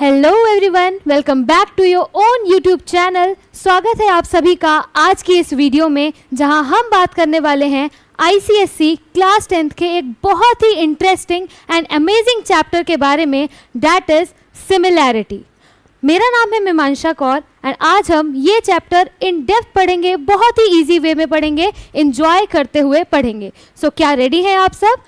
Hello everyone, welcome back to your own YouTube channel. स्वागत है आप सभी का आज की इस वीडियो में, जहां हम बात करने वाले हैं आईसीएसई क्लास 10th के एक बहुत ही इंटरेस्टिंग एंड अमेजिंग चैप्टर के बारे में, दैट इज सिमिलैरिटी। मेरा नाम है मीमांशा कौर एंड आज हम ये चैप्टर इन डेप्थ पढ़ेंगे, बहुत ही इजी वे में पढ़ेंगे, इंजॉय करते हुए पढ़ेंगे। सो क्या रेडी हैं आप सब?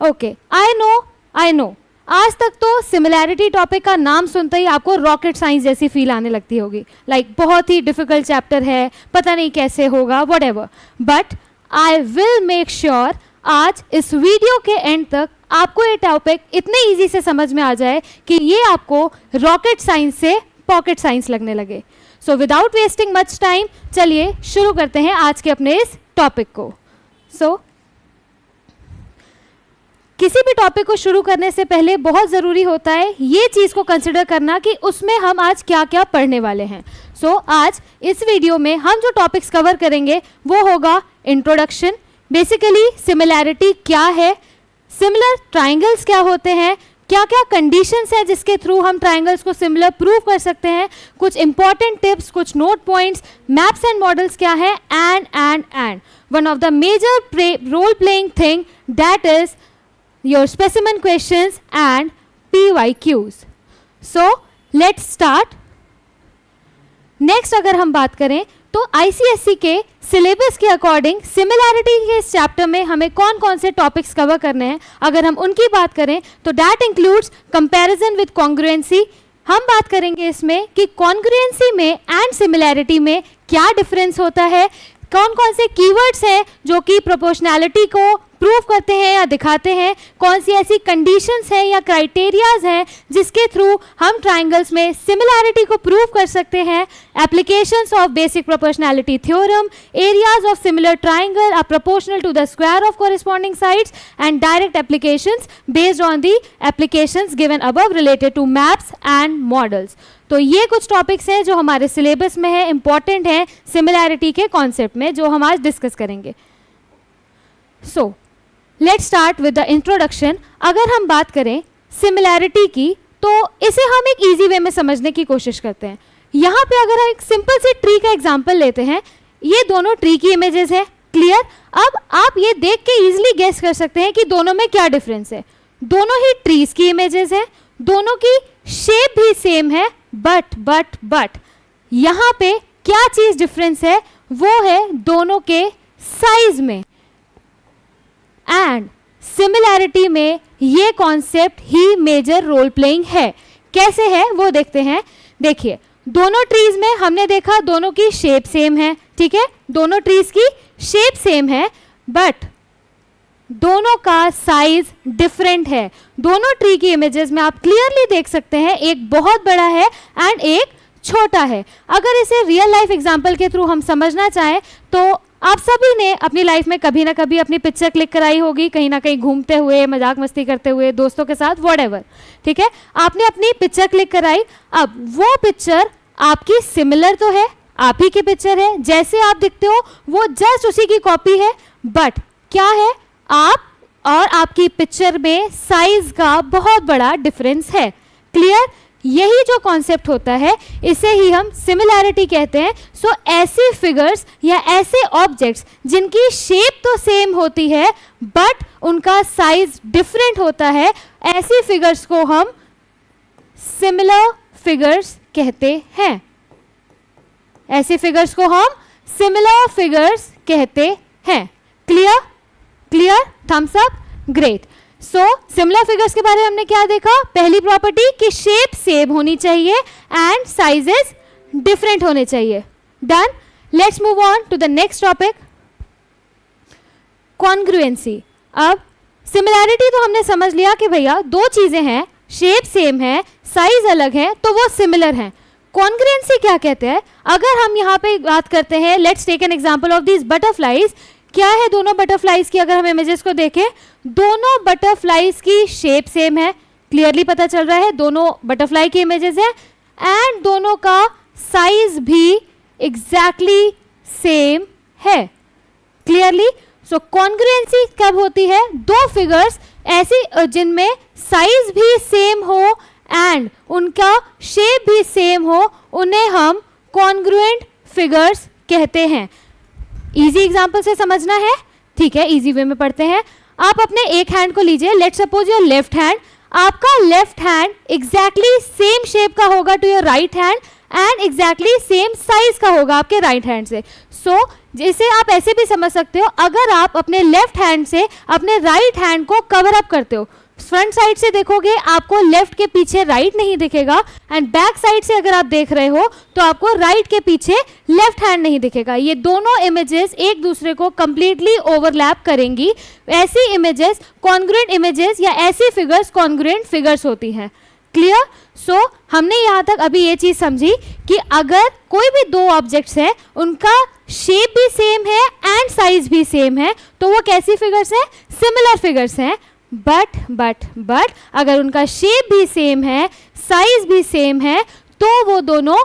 ओके, आई नो आज तक तो सिमिलैरिटी टॉपिक का नाम सुनते ही आपको रॉकेट साइंस जैसी फील आने लगती होगी, लाइक बहुत ही डिफिकल्ट चैप्टर है, पता नहीं कैसे होगा, whatever. But I will make sure आज इस वीडियो के एंड तक आपको ये टॉपिक इतने इजी से समझ में आ जाए कि ये आपको रॉकेट साइंस से पॉकेट साइंस लगने लगे। So without wasting much time, चलिए शुरू करते हैं आज के अपने इस टॉपिक को। किसी भी टॉपिक को शुरू करने से पहले बहुत ज़रूरी होता है ये चीज़ को कंसिडर करना कि उसमें हम आज क्या क्या पढ़ने वाले हैं। आज इस वीडियो में हम जो टॉपिक्स कवर करेंगे वो होगा इंट्रोडक्शन, बेसिकली सिमिलैरिटी क्या है, सिमिलर ट्राइंगल्स क्या होते हैं, क्या क्या कंडीशंस हैं जिसके थ्रू हम ट्राइंगल्स को सिमिलर प्रूव कर सकते हैं, कुछ इंपॉर्टेंट टिप्स, कुछ note points, maps and models क्या है, and one of the major role playing thing that is your specimen questions and PYQs. So let's start. Next अगर हम बात करें तो ICSE के सिलेबस के अकॉर्डिंग सिमिलैरिटी के इस चैप्टर में हमें कौन कौन से टॉपिक्स कवर करने हैं, अगर हम उनकी बात करें तो that includes comparison with congruency. हम बात करेंगे इसमें कि कॉन्ग्रुएंसी में एंड सिमिलैरिटी में क्या डिफरेंस होता है, कौन कौन से कीवर्ड्स हैं जो कि प्रोपोर्शनैलिटी को प्रूव करते हैं या दिखाते हैं, कौन सी ऐसी कंडीशंस हैं या क्राइटेरियाज हैं जिसके थ्रू हम ट्राइंगल्स में सिमिलैरिटी को प्रूव कर सकते हैं, applications of basic proportionality theorem, areas of similar triangle are proportional to the square of corresponding sides and direct applications based on the applications given above related to maps and models. तो ये कुछ topics हैं जो हमारे syllabus में है, important हैं similarity के कॉन्सेप्ट में, जो हम आज डिस्कस करेंगे। सो let's start with the introduction. अगर हम बात करें सिमिलैरिटी की तो इसे हम एक इजी वे में समझने की कोशिश करते हैं। यहाँ पे अगर हम एक सिंपल सी ट्री का एग्जांपल लेते हैं, ये दोनों ट्री की इमेजेस हैं, क्लियर। अब आप ये देख के इजीली गेस कर सकते हैं कि दोनों में क्या डिफरेंस है। दोनों ही ट्रीज की इमेजेस हैं, दोनों की शेप भी सेम है, बट यहाँ पे क्या चीज डिफरेंस है, वो है दोनों के साइज में। एंड सिमिलैरिटी में ये कॉन्सेप्ट ही मेजर रोल प्लेइंग है। कैसे है वो देखते हैं। देखिए, दोनों ट्रीज में हमने देखा दोनों की शेप सेम है, ठीक है, दोनों ट्रीज की शेप सेम है, बट दोनों का साइज डिफरेंट है। दोनों ट्री की इमेजेस में आप क्लियरली देख सकते हैं, एक बहुत बड़ा है एंड एक छोटा है। अगर इसे रियल लाइफ एग्जांपल के थ्रू हम समझना चाहें तो आप सभी ने अपनी लाइफ में कभी ना कभी अपनी पिक्चर क्लिक कराई होगी, कहीं ना कहीं घूमते हुए, मजाक मस्ती करते हुए, दोस्तों के साथ, व्हाटएवर, ठीक है। आपने अपनी पिक्चर क्लिक कराई, अब वो पिक्चर आपकी सिमिलर तो है, आप ही की पिक्चर है, जैसे आप दिखते हो वो जस्ट उसी की कॉपी है, बट क्या है, आप और आपकी पिक्चर में साइज का बहुत बड़ा डिफरेंस है, क्लियर। यही जो कॉन्सेप्ट होता है इसे ही हम सिमिलैरिटी कहते हैं। सो ऐसी फिगर्स या ऐसे ऑब्जेक्ट्स जिनकी शेप तो सेम होती है बट उनका साइज डिफरेंट होता है, ऐसी फिगर्स को हम सिमिलर फिगर्स कहते हैं। ऐसी फिगर्स को हम सिमिलर फिगर्स कहते हैं। Clear, thumbs up, great. So similar figures के बारे में हमने क्या देखा, पहली प्रॉपर्टी कि शेप सेम होनी चाहिए एंड साइजेस डिफरेंट होने चाहिए। Done. Let's move on to the next topic, congruency. अब सिमिलैरिटी तो हमने समझ लिया कि भैया दो चीजें हैं, शेप सेम है, साइज अलग है, तो वो सिमिलर हैं। कॉन्ग्रुएंसी क्या कहते हैं? अगर हम यहाँ पे बात करते हैं, let's take an example of this butterflies. क्या है दोनों बटरफ्लाइज की, अगर हम इमेजेस को देखें, दोनों बटरफ्लाइज की शेप सेम है, क्लियरली पता चल रहा है दोनों बटरफ्लाई की इमेजेस हैं, एंड दोनों का साइज भी एग्जैक्टली सेम है, क्लियरली। सो कॉन्ग्रुएंसी कब होती है, दो फिगर्स ऐसी जिनमें साइज भी सेम हो एंड उनका शेप भी सेम हो, उन्हें हम कॉन्ग्रुएंट फिगर्स कहते हैं। इजी एग्जांपल से समझना है, ठीक है, इजी वे में पढ़ते हैं। आप अपने एक हैंड को लीजिए, let's suppose your left hand, आपका left hand exactly same shape का होगा to your right hand and exactly same size का होगा आपके राइट हैंड से। सो जिसे आप ऐसे भी समझ सकते हो, अगर आप अपने लेफ्ट हैंड से अपने राइट हैंड को कवर अप करते हो, फ्रंट साइड से देखोगे आपको लेफ्ट के पीछे राइट नहीं दिखेगा, एंड बैक साइड से अगर आप देख रहे हो तो आपको राइट के पीछे लेफ्ट हैंड नहीं दिखेगा। ये दोनों इमेजेस एक दूसरे को कंप्लीटली ओवरलैप करेंगी। ऐसी इमेजेस कॉन्ग्रुएंट इमेजेस या ऐसी फिगर्स कॉन्ग्रुएंट फिगर्स होती हैं। क्लियर? सो हमने यहाँ तक अभी ये चीज़ समझी कि अगर कोई भी दो ऑब्जेक्ट्स हैं, उनका शेप भी सेम है एंड साइज भी सेम है, तो वो कैसी फिगर्स हैं? सिमिलर फिगर्स हैं। बट अगर उनका शेप भी सेम है, साइज भी सेम है, तो वो दोनों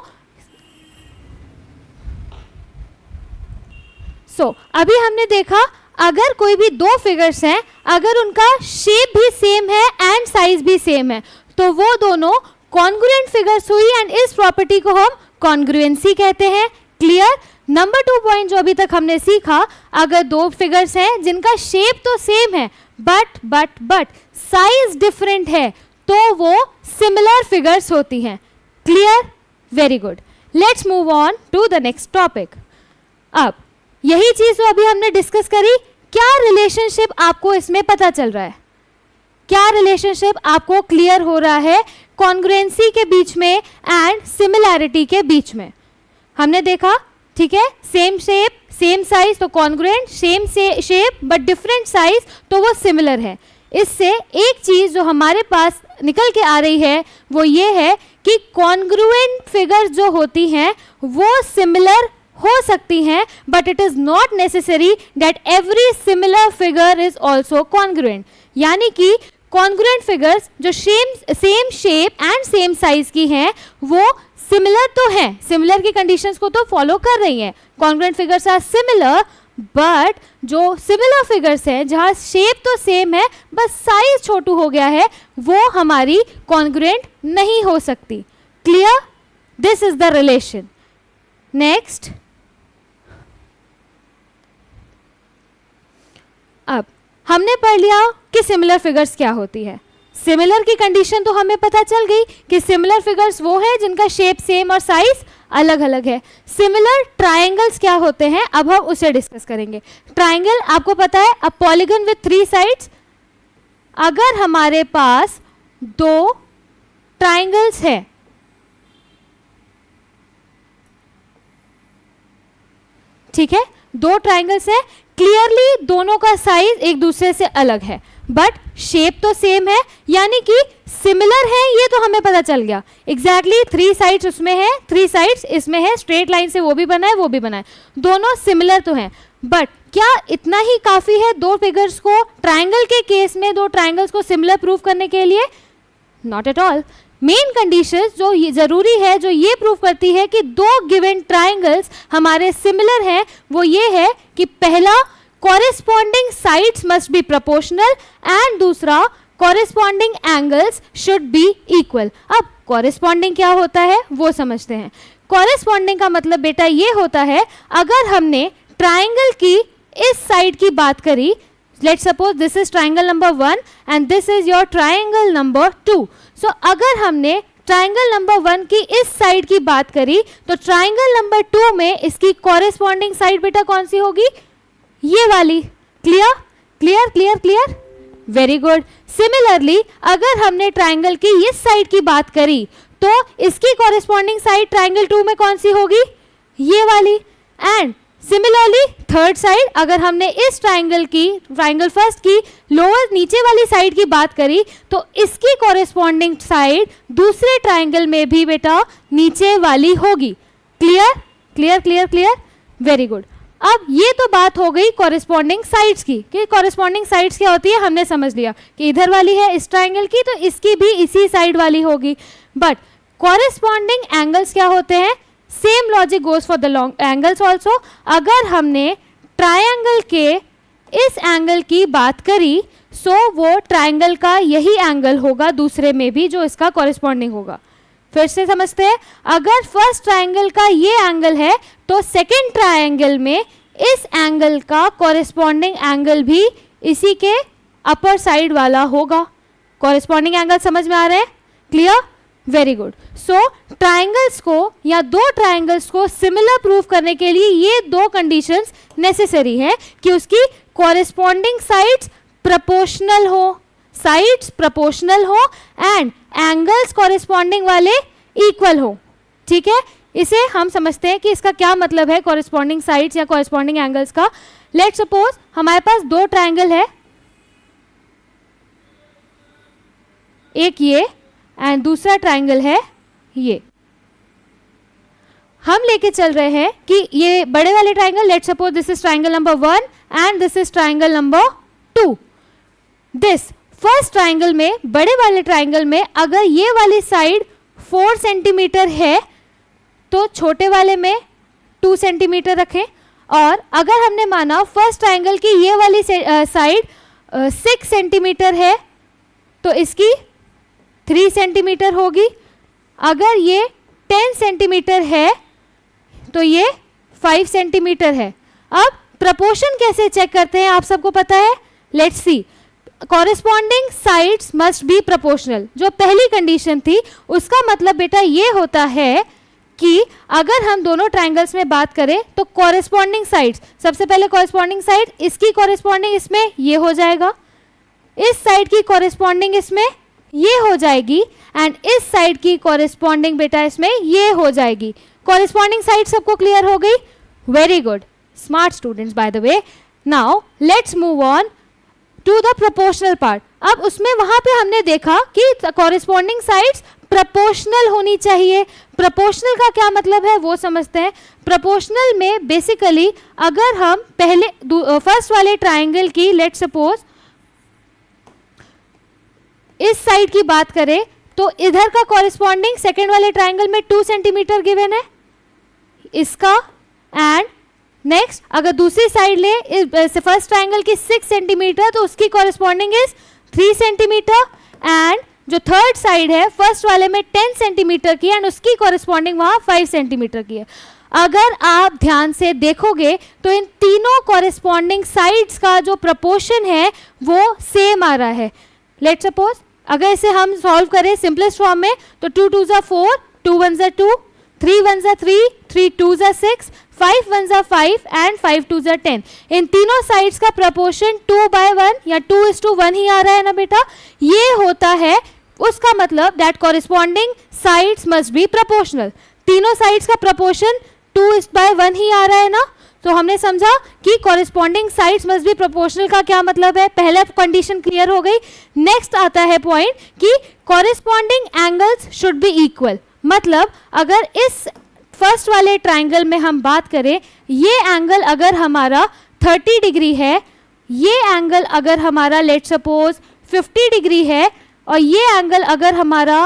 अभी हमने देखा अगर कोई भी दो फिगर्स हैं, अगर उनका शेप भी सेम है एंड साइज भी सेम है, तो वो दोनों कॉन्ग्रुएंट फिगर्स हुई एंड इस प्रॉपर्टी को हम कॉन्ग्रुएंसी कहते हैं। क्लियर? नंबर 2 पॉइंट जो अभी तक हमने सीखा, अगर दो फिगर्स हैं जिनका शेप तो सेम है बट साइज डिफरेंट है, तो वो सिमिलर फिगर्स होती हैं। Clear? Very good. Let's move on to the next topic. अब यही चीज जो अभी हमने डिस्कस करी, क्या रिलेशनशिप आपको इसमें पता चल रहा है? क्या रिलेशनशिप आपको क्लियर हो रहा है कॉन्ग्रुएंसी के बीच में एंड सिमिलैरिटी के बीच में? हमने देखा, ठीक है, सेम शेप सेम साइज तो congruent, same shape but different size तो वो सिमिलर है। इससे एक चीज जो हमारे पास निकल के आ रही है वो ये है कि कॉन्ग्रुएंट फिगर्स जो होती हैं वो सिमिलर हो सकती हैं, but it is not necessary that every similar figure is also congruent. यानी कि कॉन्ग्रुएंट फिगर्स जो same shape and same size की हैं वो सिमिलर तो हैं, सिमिलर की कंडीशंस को तो फॉलो कर रही हैं। Congruent figures are similar, but जो सिमिलर फिगर्स हैं जहाँ शेप तो सेम है बस साइज छोटू हो गया है, वो हमारी कॉन्ग्रुएंट नहीं हो सकती। Clear? This is the relation. Next, अब हमने पढ़ लिया कि सिमिलर फिगर्स क्या होती है। सिमिलर की कंडीशन तो हमें पता चल गई कि सिमिलर फिगर्स वो है जिनका शेप सेम और साइज अलग अलग है। सिमिलर ट्रायंगल्स क्या होते हैं, अब हम उसे डिस्कस करेंगे। ट्रायंगल आपको पता है, अ पॉलीगन विथ 3 साइड्स। अगर हमारे पास दो ट्रायंगल्स है, ठीक है, दो ट्रायंगल्स है, क्लियरली दोनों का साइज एक दूसरे से अलग है बट शेप तो सेम है, यानी कि सिमिलर है, ये तो हमें पता चल गया। एग्जैक्टली 3 साइड्स उसमें है, 3 साइड्स इसमें है, स्ट्रेट लाइन से वो भी बना है वो भी बना है, दोनों सिमिलर तो हैं। बट क्या इतना ही काफी है दो फिगर्स को, ट्रायंगल के केस में दो ट्रायंगल्स को सिमिलर प्रूव करने के लिए? Not at all. Main condition जो ये जरूरी है, जो ये प्रूव करती है कि दो गिवन ट्रायंगल्स हमारे सिमिलर हैं, वो ये है कि पहला, corresponding sides must be proportional and दूसरा corresponding angles should be equal। अब corresponding क्या होता है वो समझते हैं। corresponding का मतलब बेटा ये होता है, अगर हमने ट्रायंगल की इस साइड की बात करी, let's suppose this is triangle number 1 and this is your triangle number 2। so अगर हमने ट्रायंगल नंबर 1 की इस साइड की बात करी तो ट्रायंगल नंबर 2 में इसकी कॉरेस्पॉन्डिंग साइड बेटा कौन सी होगी? ये वाली। Clear clear clear clear? Very good. Similarly अगर हमने ट्रायंगल की इस साइड की बात करी तो इसकी कॉरेस्पॉन्डिंग साइड ट्रायंगल 2 में कौन सी होगी? ये वाली। एंड सिमिलरली थर्ड साइड, अगर हमने इस ट्रायंगल फर्स्ट की लोअर नीचे वाली साइड की बात करी तो इसकी कॉरेस्पॉन्डिंग साइड दूसरे ट्रायंगल में भी बेटा नीचे वाली होगी। Clear clear clear clear? Very good. अब ये तो बात हो गई कॉरेस्पॉन्डिंग साइड्स की, कि कॉरेस्पॉन्डिंग साइड्स क्या होती है हमने समझ लिया कि इधर वाली है इस ट्रायंगल की तो इसकी भी इसी साइड वाली होगी। बट कॉरेस्पॉन्डिंग एंगल्स क्या होते हैं? Same logic goes for the long angles also. अगर हमने ट्रायंगल के इस एंगल की बात करी, सो वो ट्राइंगल का यही एंगल होगा दूसरे में भी जो इसका कॉरेस्पॉन्डिंग होगा। फिर से समझते हैं, अगर फर्स्ट ट्राइंगल का ये एंगल है तो सेकंड ट्राइंगल में इस एंगल का कॉरेस्पॉन्डिंग एंगल भी इसी के अपर साइड वाला होगा। कॉरेस्पॉन्डिंग एंगल समझ में आ रहे हैं? Clear? Very good. So triangles को या दो ट्राइंगल्स को सिमिलर प्रूव करने के लिए ये दो कंडीशंस नेसेसरी है कि उसकी कॉरेस्पॉन्डिंग साइड्स प्रोपोर्शनल हो, साइड्स प्रोपोर्शनल हो एंड एंगल्स कॉरेस्पॉन्डिंग वाले इक्वल हो। ठीक है, इसे हम समझते हैं कि इसका क्या मतलब है कॉरेस्पॉन्डिंग साइड्स या कॉरेस्पॉन्डिंग एंगल्स का। लेट्स सपोज हमारे पास दो ट्राइंगल है, एक ये एंड दूसरा ट्राइंगल है ये। हम लेके चल रहे हैं कि ये बड़े वाले triangle, let's suppose this is triangle number 1 and this is triangle number 2। This first triangle में, बड़े वाले ट्राइंगल में अगर ये वाली साइड 4 सेंटीमीटर है तो छोटे वाले में 2 सेंटीमीटर रखें, और अगर हमने माना फर्स्ट ट्राइंगल की ये वाली साइड 6 सेंटीमीटर है तो इसकी 3 सेंटीमीटर होगी। अगर ये 10 सेंटीमीटर है तो ये 5 सेंटीमीटर है। अब प्रपोर्शन कैसे चेक करते हैं आप सबको पता है? Let's see. Corresponding sides must be proportional, जो पहली कंडीशन थी उसका मतलब बेटा ये होता है कि अगर हम दोनों ट्राइंगल्स में बात करें तो कॉरेस्पॉन्डिंग साइड्स, सबसे पहले कॉरेस्पॉन्डिंग साइड इसकी कॉरेस्पॉन्डिंग इसमें ये हो जाएगा, इस साइड की कॉरेस्पॉन्डिंग इसमें ये हो जाएगी एंड इस साइड की कॉरेस्पॉन्डिंग बेटा इसमें ये हो जाएगी। कॉरेस्पॉन्डिंग साइड सबको क्लियर हो गई? Very good, smart students by the way. Now let's move on to the proportional part. अब उसमें वहां पे हमने देखा कि कॉरेस्पॉन्डिंग साइड्स प्रोपोर्शनल होनी चाहिए। प्रोपोर्शनल का क्या मतलब है वो समझते हैं। प्रोपोर्शनल में बेसिकली अगर हम पहले फर्स्ट वाले ट्राइंगल की लेट्स सपोज इस साइड की बात करें तो इधर का कॉरेस्पॉन्डिंग सेकेंड वाले ट्राइंगल में 2 सेंटीमीटर गिवन है इसका, एंड नेक्स्ट अगर दूसरी साइड ले फर्स्ट ट्राइंगल की 6 सेंटीमीटर तो उसकी कॉरेस्पॉन्डिंग इज 3 सेंटीमीटर, एंड जो थर्ड साइड है फर्स्ट वाले में 10 सेंटीमीटर की एंड उसकी कॉरेस्पॉन्डिंग वहां 5 सेंटीमीटर की है। अगर आप ध्यान से देखोगे तो इन तीनों कॉरेस्पॉन्डिंग साइड्स का जो प्रपोर्शन है वो सेम आ रहा है। लेट्स सपोज अगर इसे हम सॉल्व करें सिंपलेस्ट फॉर्म में तो 2 2 4, 2 1 2, 3 1 3, 3 2 6, 5 1 5 एंड 5 2 10। इन तीनों साइड्स का प्रपोर्शन 2/1 या 2:1 ही आ रहा है ना बेटा। ये होता है उसका मतलब that corresponding sides must be proportional. तीनों साइड्स का प्रपोर्शन 2:1 ही आ रहा है ना। तो हमने समझा कि corresponding sides must be proportional का क्या मतलब है। पहला कंडीशन क्लियर हो गई। नेक्स्ट आता है पॉइंट कि corresponding angles should be equal. मतलब अगर इस फर्स्ट वाले ट्राइंगल में हम बात करें, ये एंगल अगर हमारा 30 डिग्री है, ये एंगल अगर हमारा लेट्स सपोज 50 डिग्री है, और ये एंगल अगर हमारा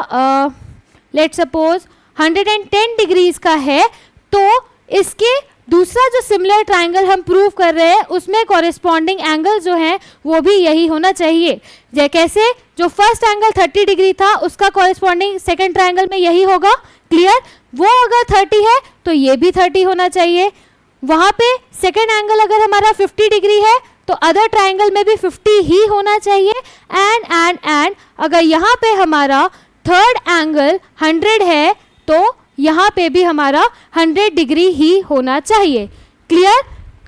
लेट्स सपोज 110 डिग्रीज का है, तो इसके दूसरा जो सिमिलर ट्राइंगल हम प्रूव कर रहे हैं उसमें कॉरेस्पॉन्डिंग एंगल जो है वो भी यही होना चाहिए। जैसे जो फर्स्ट एंगल 30 डिग्री था उसका कॉरेस्पॉन्डिंग सेकंड ट्राइंगल में यही होगा। क्लियर? वो अगर 30 है तो ये भी 30 होना चाहिए। वहां पे सेकंड एंगल अगर हमारा 50 डिग्री है तो अदर ट्राइंगल में भी 50 ही होना चाहिए। एंड अगर यहाँ पे हमारा थर्ड एंगल 100 है तो यहाँ पे भी हमारा 100 डिग्री ही होना चाहिए। क्लियर?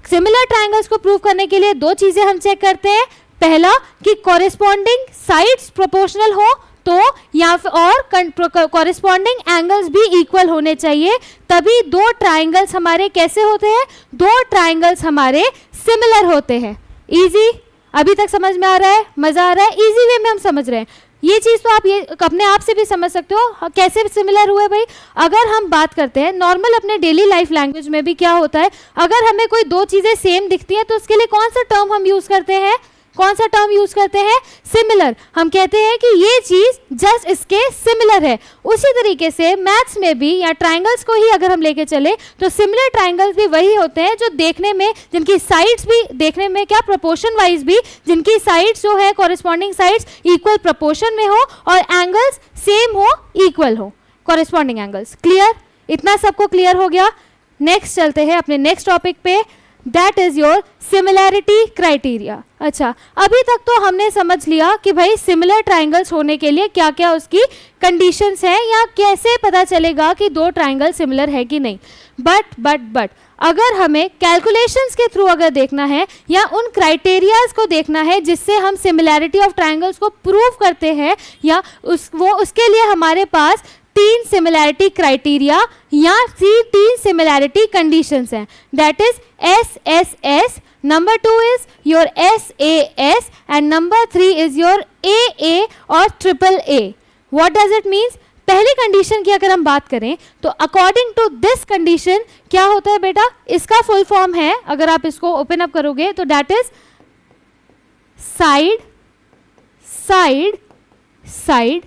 सिमिलर ट्राइंगल्स को प्रूव करने के लिए दो चीजें हम चेक करते हैं। पहला कि कॉरेस्पॉन्डिंग साइड्स प्रोपोर्शनल हो तो या फिर और कॉरेस्पॉन्डिंग एंगल्स भी इक्वल होने चाहिए, तभी दो ट्राइंगल्स हमारे कैसे होते हैं, दो ट्राइंगल्स हमारे सिमिलर होते हैं। इजी? अभी तक समझ में आ रहा है? मजा आ रहा है? इजी वे में हम समझ रहे हैं। ये चीज़ तो आप ये अपने आप से भी समझ सकते हो कैसे सिमिलर हुए भाई। अगर हम बात करते हैं नॉर्मल अपने डेली लाइफ लैंग्वेज में भी क्या होता है, अगर हमें कोई दो चीज़ें सेम दिखती हैं तो उसके लिए कौन सा टर्म हम यूज़ करते हैं? कौन सा टर्म यूज करते हैं? सिमिलर। हम कहते हैं कि ये चीज जस्ट इसके सिमिलर है। उसी तरीके से मैथ्स में भी या ट्राइंगल्स को ही अगर हम लेके चले तो सिमिलर ट्राइंगल्स भी वही होते हैं जो देखने में, जिनकी साइड्स भी देखने में क्या प्रोपोर्शन वाइज भी, जिनकी साइड्स जो है कॉरेस्पॉन्डिंग साइड्स इक्वल प्रोपोर्शन में हो और एंगल्स सेम हो, इक्वल हो, कॉरेस्पॉन्डिंग एंगल्स। क्लियर? इतना सबको क्लियर हो गया? नेक्स्ट चलते हैं अपने नेक्स्ट टॉपिक पे, that is your similarity criteria. अच्छा, अभी तक तो हमने समझ लिया कि भाई सिमिलर ट्राइंगल्स होने के लिए क्या क्या उसकी कंडीशंस हैं या कैसे पता चलेगा कि दो ट्राइंगल सिमिलर है कि नहीं। बट अगर हमें कैलकुलेशंस के थ्रू अगर देखना है या उन क्राइटेरियाज को देखना है जिससे हम सिमिलैरिटी ऑफ ट्राइंगल्स को प्रूव करते हैं, या उसके लिए हमारे पास 3 सिमिलैरिटी क्राइटेरिया या 3 सिमिलैरिटी कंडीशंस हैं। That is SSS, number 2 is your SAS and number 3 is your AA और AAA। What does it means? पहली कंडीशन की अगर हम बात करें तो अकॉर्डिंग टू दिस कंडीशन क्या होता है बेटा, इसका फुल फॉर्म है, अगर आप इसको ओपन अप करोगे तो that is side side side.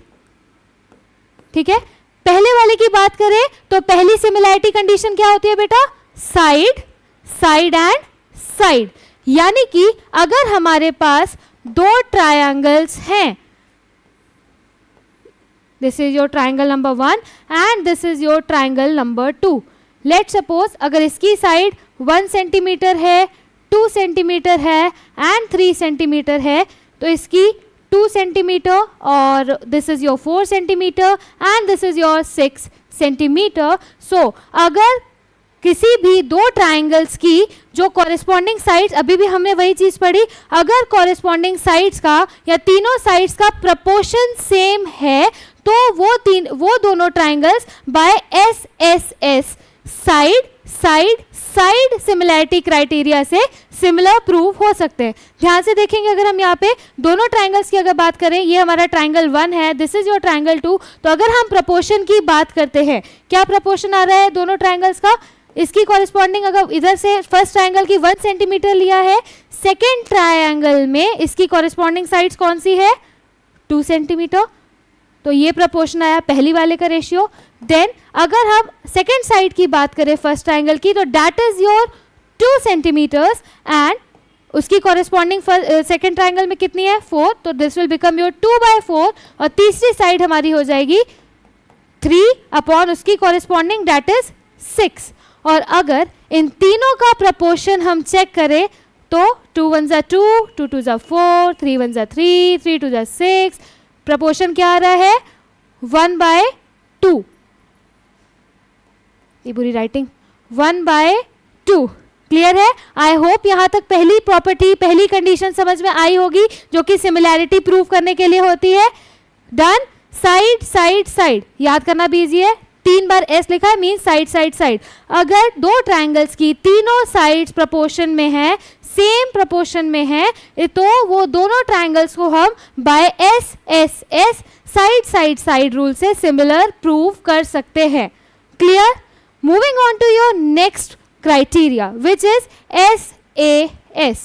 ठीक है, पहले वाले की बात करें तो पहली सिमिलैरिटी कंडीशन क्या होती है बेटा? Side side and side. यानी कि अगर हमारे पास दो ट्रायंगल्स हैं, this is your triangle number 1 and this is your triangle number 2। Let suppose अगर इसकी साइड 1 सेंटीमीटर है, 2 सेंटीमीटर है एंड 3 सेंटीमीटर है, तो इसकी 2 सेंटीमीटर और this is your 4 centimetre and this is your 6 centimetre. So अगर किसी भी दो ट्राइंगल्स की जो कॉरेस्पॉन्डिंग साइड्स, अभी भी हमने वही चीज पढ़ी, अगर कॉरेस्पॉन्डिंग साइड्स का या तीनों साइड्स का प्रपोर्शन सेम है तो वो दोनों triangles by SSS side side side similarity criteria से सिमिलर प्रूव हो सकते हैं। ध्यान से देखेंगे, अगर हम यहाँ पे दोनों ट्राइंगल्स की अगर बात करें, ये हमारा ट्राइंगल 1 है, दिस इज योर ट्राइंगल 2, तो अगर हम प्रपोर्शन की बात करते हैं, क्या प्रपोर्शन आ रहा है दोनों ट्राइंगल्स का? इसकी कॉरेस्पॉन्डिंग अगर इधर से फर्स्ट ट्राइंगल की 1 सेंटीमीटर लिया है, सेकेंड ट्राइंगल में इसकी कॉरेस्पॉन्डिंग साइड्स कौन सी है? 2 सेंटीमीटर। तो ये प्रपोर्शन आया पहली वाले का रेशियो। देन अगर हम सेकेंड साइड की बात करें फर्स्ट ट्राइंगल की, तो that is your 2 centimetres and उसकी कॉरेस्पॉन्डिंग सेकेंड ट्राइंगल में कितनी है? 4, तो दिस विल बिकम योर 2/4 और तीसरी साइड हमारी हो जाएगी 3 अपॉन उसकी कॉरेस्पॉन्डिंग दैट इज 6। और अगर इन तीनों का प्रपोर्शन हम चेक करें तो 2 1 जा 2, 2 2 जा 4, 3 1 जा 3, 3 2 जा 6, प्रपोर्शन क्या आ रहा है? 1/2। ये बुरी राइटिंग, 1/2। क्लियर है? आई होप यहां तक पहली प्रॉपर्टी, पहली कंडीशन समझ में आई होगी जो कि सिमिलैरिटी प्रूव करने के लिए होती है। डन। साइड साइड साइड याद करना भी इजी है, 3 बार S लिखा है, मीन साइड साइड साइड। अगर दो ट्राइंगल्स की तीनों साइड्स प्रपोर्शन में है, सेम प्रपोर्शन में है, तो वो दोनों ट्राइंगल्स को हम by SSS side side side rule से सिमिलर प्रूव कर सकते हैं। Clear? Moving on to your next criteria which is SAS।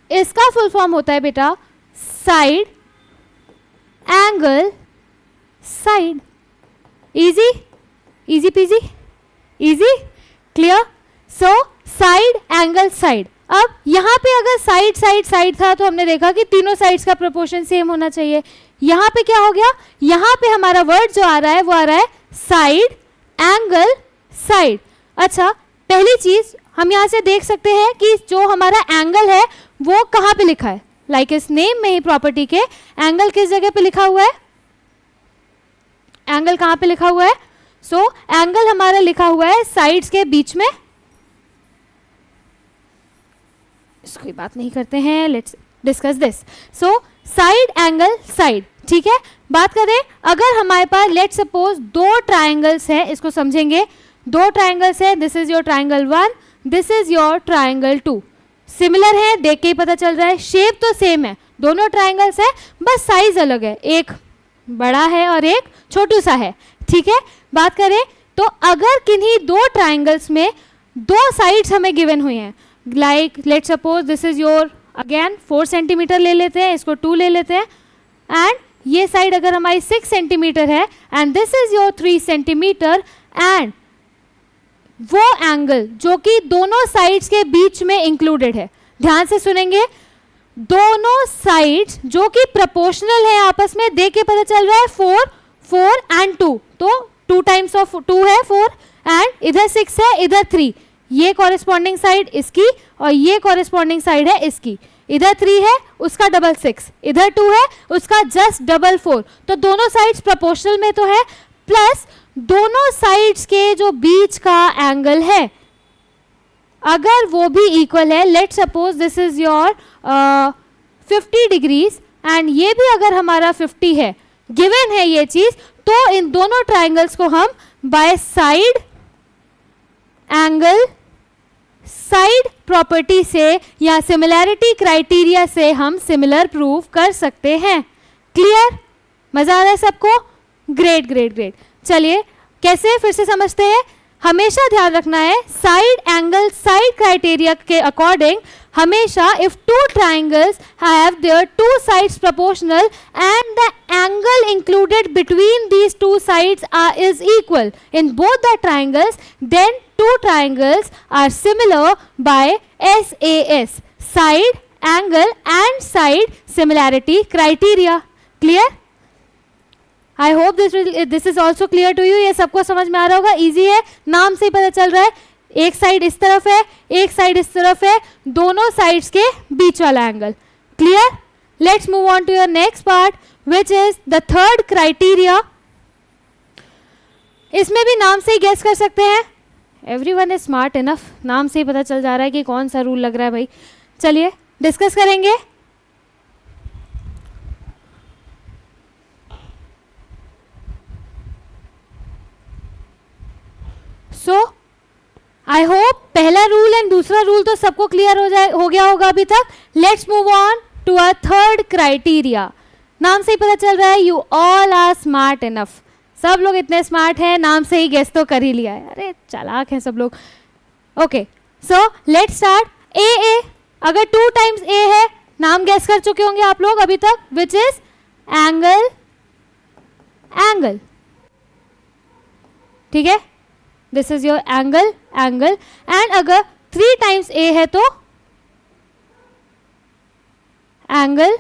इसका फुल फॉर्म होता है बेटा side angle side. Easy, easy peasy, easy. Clear? So side angle side. अब यहाँ पे अगर साइड साइड साइड था तो हमने देखा कि तीनों साइड्स का प्रोपोर्शन सेम होना चाहिए। यहाँ पे क्या हो गया? यहाँ पे हमारा वर्ड जो आ रहा है वो आ रहा है साइड एंगल साइड। अच्छा, पहली चीज हम यहाँ से देख सकते हैं कि जो हमारा एंगल है वो कहाँ पे लिखा है? लाइक इस नेम में ही प्रॉपर्टी के एंगल किस जगह पे लिखा हुआ है? एंगल कहाँ पे लिखा हुआ है? सो एंगल हमारा लिखा हुआ है साइड्स के बीच में। इसको बात नहीं करते हैं, let's discuss this. So side angle side, ठीक है। बात करें अगर हमारे पास लेट सपोज दो ट्राइंगल्स हैं, इसको समझेंगे। दो ट्राइंगल्स हैं, this is your triangle 1, this is your triangle 2। Similar है, देख के ही पता चल रहा है, शेप तो सेम है, दोनों ट्राइंगल्स है, बस साइज अलग है, एक बड़ा है और एक छोटू सा है, ठीक है। बात करें तो अगर किन्हीं दो ट्राइंगल्स में दो साइड्स हमें गिवन हुई हैं, like late suppose this is your again 4 centimetre ले लेते हैं, इसको 2 ले लेते हैं, एंड ये साइड अगर हमारी 6 सेंटीमीटर है and this is your 3 centimetre, and वो एंगल जो कि दोनों साइड्स के बीच में इंक्लूडेड है, ध्यान से सुनेंगे, दोनों साइड्स जो कि प्रोपोर्शनल है आपस में, देख के पता चल रहा है 4 एंड 2, तो 2 टाइम्स ऑफ 2 है 4, एंड इधर 6 है, इधर 3, ये कॉरेस्पॉन्डिंग साइड इसकी और ये कॉरेस्पॉन्डिंग साइड है इसकी, इधर 3 है उसका डबल 6, इधर 2 है उसका जस्ट डबल 4, तो दोनों साइड्स प्रोपोर्शनल में तो है, प्लस दोनों साइड्स के जो बीच का एंगल है अगर वो भी इक्वल है, late suppose this is your 50 degrees and ये भी अगर हमारा 50 है, गिवन है ये चीज, तो इन दोनों ट्राइंगल्स को हम by side angle side property से या सिमिलैरिटी क्राइटेरिया से हम सिमिलर प्रूव कर सकते हैं। क्लियर? मजा आ रहा है सबको? Great great great. चलिए कैसे फिर से समझते हैं। हमेशा ध्यान रखना है साइड एंगल साइड क्राइटेरिया के अकॉर्डिंग, हमेशा if two triangles have their two sides proportional and the angle included between these two sides is equal in both the triangles, then two triangles are similar by SAS, side angle and side similarity criteria. Clear? I hope this is also clear to you. ये सबको समझ में आ रहा होगा, easy है, नाम से ही पता चल रहा है, एक साइड इस तरफ है एक साइड इस तरफ है, दोनों साइड्स के बीच वाला angle. Clear? Let's move on to your next part which is the third criteria. इसमें भी नाम से ही गेस कर सकते हैं, एवरीवन इज स्मार्ट इनफ, नाम से ही पता चल जा रहा है कि कौन सा रूल लग रहा है भाई। चलिए डिस्कस करेंगे। सो आई होप पहला रूल एंड दूसरा रूल तो सबको क्लियर हो गया होगा अभी तक। Let's move on to a third criteria. नाम से ही पता चल रहा है you all are smart enough, सब लोग इतने स्मार्ट हैं, नाम से ही गेस तो कर ही लिया है, अरे चालाक हैं सब लोग। Okay so let's start. ए अगर 2 टाइम्स ए है, नाम गेस कर चुके होंगे आप लोग अभी तक, विच इज एंगल एंगल, ठीक है, this is your angle angle. And अगर 3 टाइम्स ए है तो angle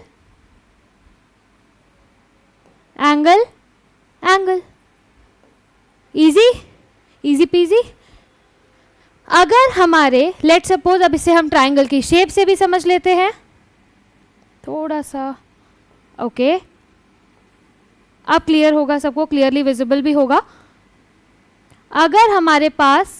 angle angle. Easy easy PG. अगर हमारे लेट सपोज, अब इसे हम ट्राइंगल की शेप से भी समझ लेते हैं थोड़ा सा। ओके अब क्लियर होगा सबको, क्लियरली विजिबल भी होगा। अगर हमारे पास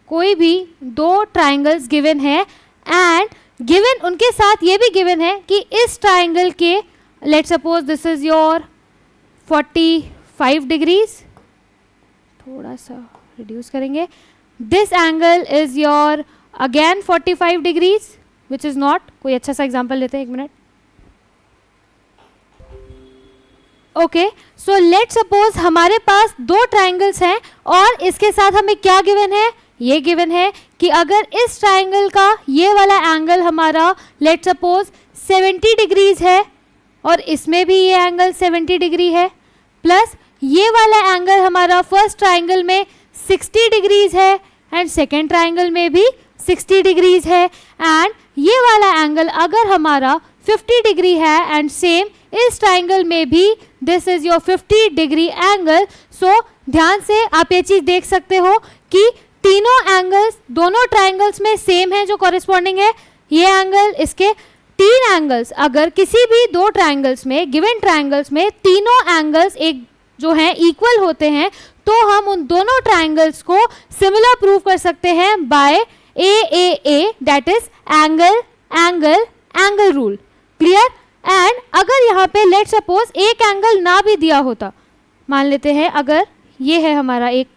कोई भी 2 ट्राइंगल्स गिवन है एंड गिवन उनके साथ ये भी गिवन है कि इस ट्राइंगल के late suppose this is your 45 degrees, थोड़ा सा रिड्यूस करेंगे, this angle is your again 45 degrees which is not, कोई अच्छा सा एग्जांपल लेते हैं, 1 minute. Okay so let suppose हमारे पास 2 ट्राइंगल्स हैं और इसके साथ हमें क्या गिवन है, ये गिवन है कि अगर इस ट्राइंगल का ये वाला एंगल हमारा लेट सपोज 70 डिग्रीज है और इसमें भी ये एंगल 70 डिग्री है, प्लस ये वाला एंगल हमारा फर्स्ट ट्राइंगल में 60 डिग्रीज है एंड सेकेंड ट्राइंगल में भी 60 डिग्रीज है, एंड ये वाला एंगल अगर हमारा 50 डिग्री है एंड सेम इस ट्राइंगल में भी this is your 50 degree angle. So ध्यान से आप ये चीज देख सकते हो कि तीनों एंगल्स दोनों ट्राइंगल्स में सेम है जो कॉरेस्पॉन्डिंग है, ये एंगल इसके 3 एंगल्स, अगर किसी भी 2 ट्राइंगल्स में गिवन ट्राइंगल्स में तीनों एंगल्स एक जो हैं इक्वल होते हैं तो हम उन दोनों ट्राइंगल्स को सिमिलर प्रूव कर सकते हैं by A that is angle angle angle rule. Clear? And अगर यहाँ पे लेट सपोज एक एंगल ना भी दिया होता, मान लेते हैं अगर ये है हमारा एक,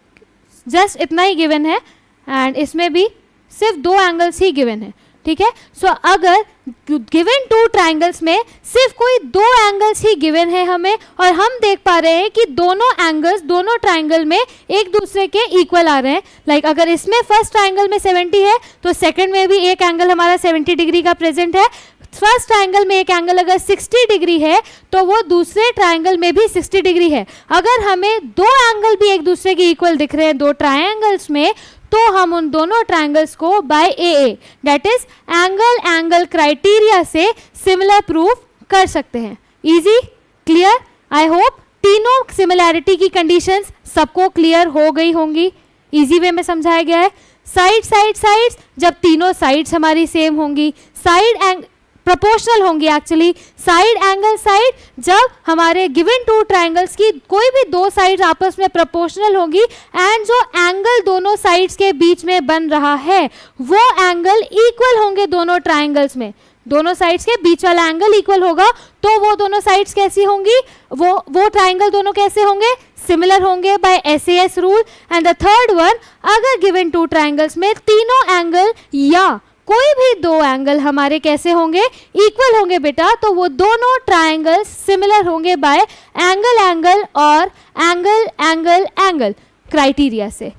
जस्ट इतना ही गिवन है एंड इसमें भी सिर्फ 2 एंगल्स ही गिवन है, ठीक है। सो अगर गिवन 2 ट्राइंगल्स में सिर्फ कोई 2 एंगल्स ही गिवन है हमें और हम देख पा रहे हैं कि दोनों एंगल्स दोनों ट्राइंगल में एक दूसरे के इक्वल आ रहे हैं, लाइक अगर इसमें फर्स्ट ट्राइंगल में 70 है तो सेकंड में भी एक एंगल हमारा 70 डिग्री का प्रेजेंट है, फर्स्ट ट्राइंगल में एक एंगल अगर 60 डिग्री है तो वो दूसरे ट्राइंगल में भी 60 डिग्री है। अगर हमें दो एंगल भी एक दूसरे के इक्वल दिख रहे हैं दो ट्राइंगल्स में, तो हम उन दोनों ट्राइंगल्स को by AA that is angle angle criteria से सिमिलर प्रूफ कर सकते हैं। Easy, clear? आई होप तीनों सिमिलैरिटी की कंडीशंस सबको क्लियर हो गई होंगी। इजी वे में समझाया गया है। साइड साइड साइड्स, जब तीनों साइड्स हमारी सेम होंगी, साइड प्रोपोर्शनल होंगी एक्चुअली, साइड एंगल साइड, जब हमारे गिवन टू ट्राइंगल्स की कोई भी दो साइड्स आपस में प्रोपोर्शनल होंगी एंड जो एंगल दोनों साइड्स के बीच में बन रहा है वो एंगल इक्वल होंगे दोनों ट्राइंगल्स में, दोनों साइड्स के बीच वाला एंगल इक्वल होगा, तो वो दोनों साइड्स कैसी होंगी, वो ट्राइंगल दोनों कैसे होंगे, सिमिलर होंगे by SAS rule. And the third one, अगर गिवन टू ट्राइंगल्स में तीनों एंगल या कोई भी दो एंगल हमारे कैसे होंगे, इक्वल होंगे बेटा, तो वो दोनों ट्राइंगल्स सिमिलर होंगे बाय एंगल एंगल और एंगल एंगल एंगल क्राइटेरिया से।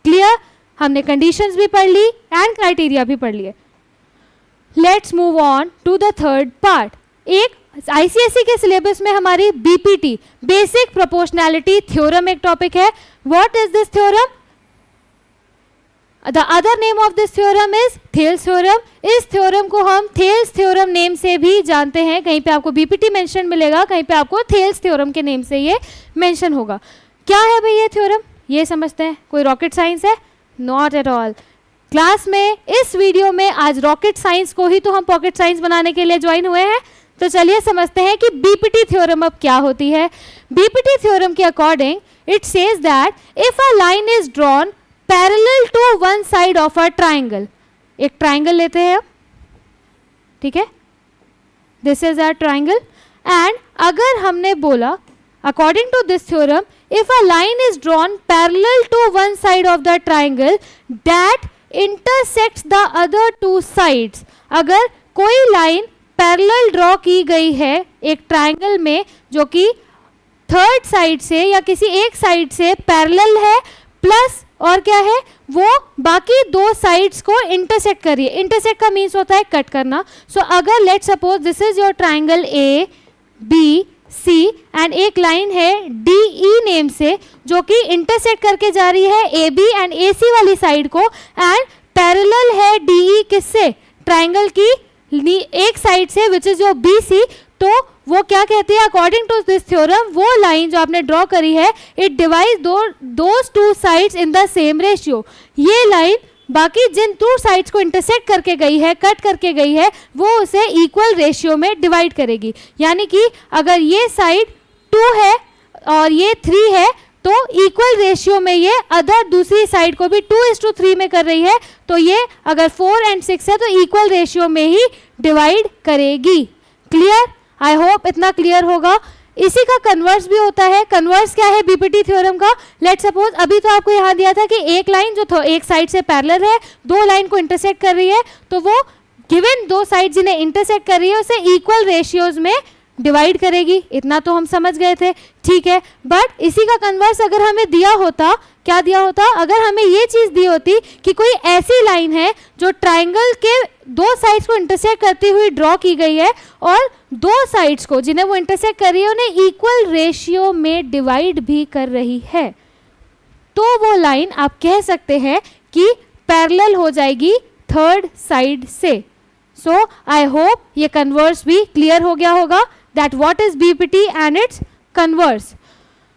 क्लियर? हमने कंडीशंस भी पढ़ ली एंड क्राइटेरिया भी पढ़ लिए। Let's move on to the third part. एक ICSE के सिलेबस में हमारी BPT बेसिक प्रोपोर्शनैलिटी थ्योरम एक टॉपिक है। What is this theorem? The other name of this theorem is Thales theorem। इस थ्योरम को हम थेल्स थ्योरम नेम से भी जानते हैं। कहीं पे आपको BPT मेंशन मिलेगा, कहीं पे आपको थेल्स थ्योरम के नेम से ये मेंशन होगा। क्या है भाई ये थ्योरम, ये समझते हैं। कोई रॉकेट साइंस है? Not at all. क्लास में इस वीडियो में आज रॉकेट साइंस को ही तो हम पॉकेट साइंस बनाने के लिए ज्वाइन हुए हैं। तो चलिए समझते हैं कि BPT थ्योरम अब क्या होती है। BPT थ्योरम के according it says that if a line is drawn parallel to one side of a triangle, एक ट्राइंगल लेते हैं, ठीक है, this is a triangle, and अगर हमने बोला according to this theorem if a line is drawn parallel to one side of the triangle that intersects the other two sides, अगर कोई लाइन पैरेलल ड्रॉ की गई है एक ट्राइंगल में जो कि थर्ड साइड से या किसी एक साइड से पैरेलल है, प्लस और क्या है, वो बाकी दो साइड्स को इंटरसेक्ट कर रही है। इंटरसेक्ट का मीन्स होता है कट करना। सो अगर late suppose this is your triangle ABC and एक लाइन है DE नेम से जो कि इंटरसेक्ट करके जा रही है AB एंड AC वाली साइड को, एंड पैरेलल है DE किससे, ट्राइंगल की एक साइड से विच इज योर BC, तो वो क्या कहती है अकॉर्डिंग टू दिस थ्योरम, वो लाइन जो आपने ड्रॉ करी है it divide those two sides in the same ratio. ये लाइन बाकी जिन टू साइड्स को इंटरसेक्ट करके गई है, कट करके गई है, वो उसे इक्वल रेशियो में डिवाइड करेगी। यानी कि अगर ये साइड 2 है और ये 3 है तो इक्वल रेशियो में ये अदर दूसरी साइड को भी 2:3 में कर रही है, तो ये अगर 4 एंड 6 है तो इक्वल रेशियो में ही डिवाइड करेगी। क्लियर? आई होप इतना क्लियर होगा। इसी का कन्वर्स भी होता है। कन्वर्स क्या है BPT थ्योरम का? लेट सपोज अभी तो आपको यहाँ दिया था कि एक लाइन जो एक साइड से पैरेलल है दो लाइन को इंटरसेक्ट कर रही है, तो वो गिवन दो साइड जिन्हें इंटरसेक्ट कर रही है उसे इक्वल रेशियोज में डिवाइड करेगी। इतना तो हम समझ गए थे, ठीक है। बट इसी का कन्वर्स अगर हमें दिया होता, क्या दिया होता, अगर हमें ये चीज दी होती कि कोई ऐसी लाइन है जो ट्राइंगल के दो साइड्स को इंटरसेक्ट करती हुई ड्रॉ की गई है और दो साइड्स को जिन्हें वो इंटरसेक्ट कर रही है उन्हें इक्वल रेशियो में डिवाइड भी कर रही है, तो वो लाइन आप कह सकते हैं कि पैरेलल हो जाएगी थर्ड साइड से। सो आई होप ये कन्वर्स भी क्लियर हो गया होगा that what is BPT and its converse.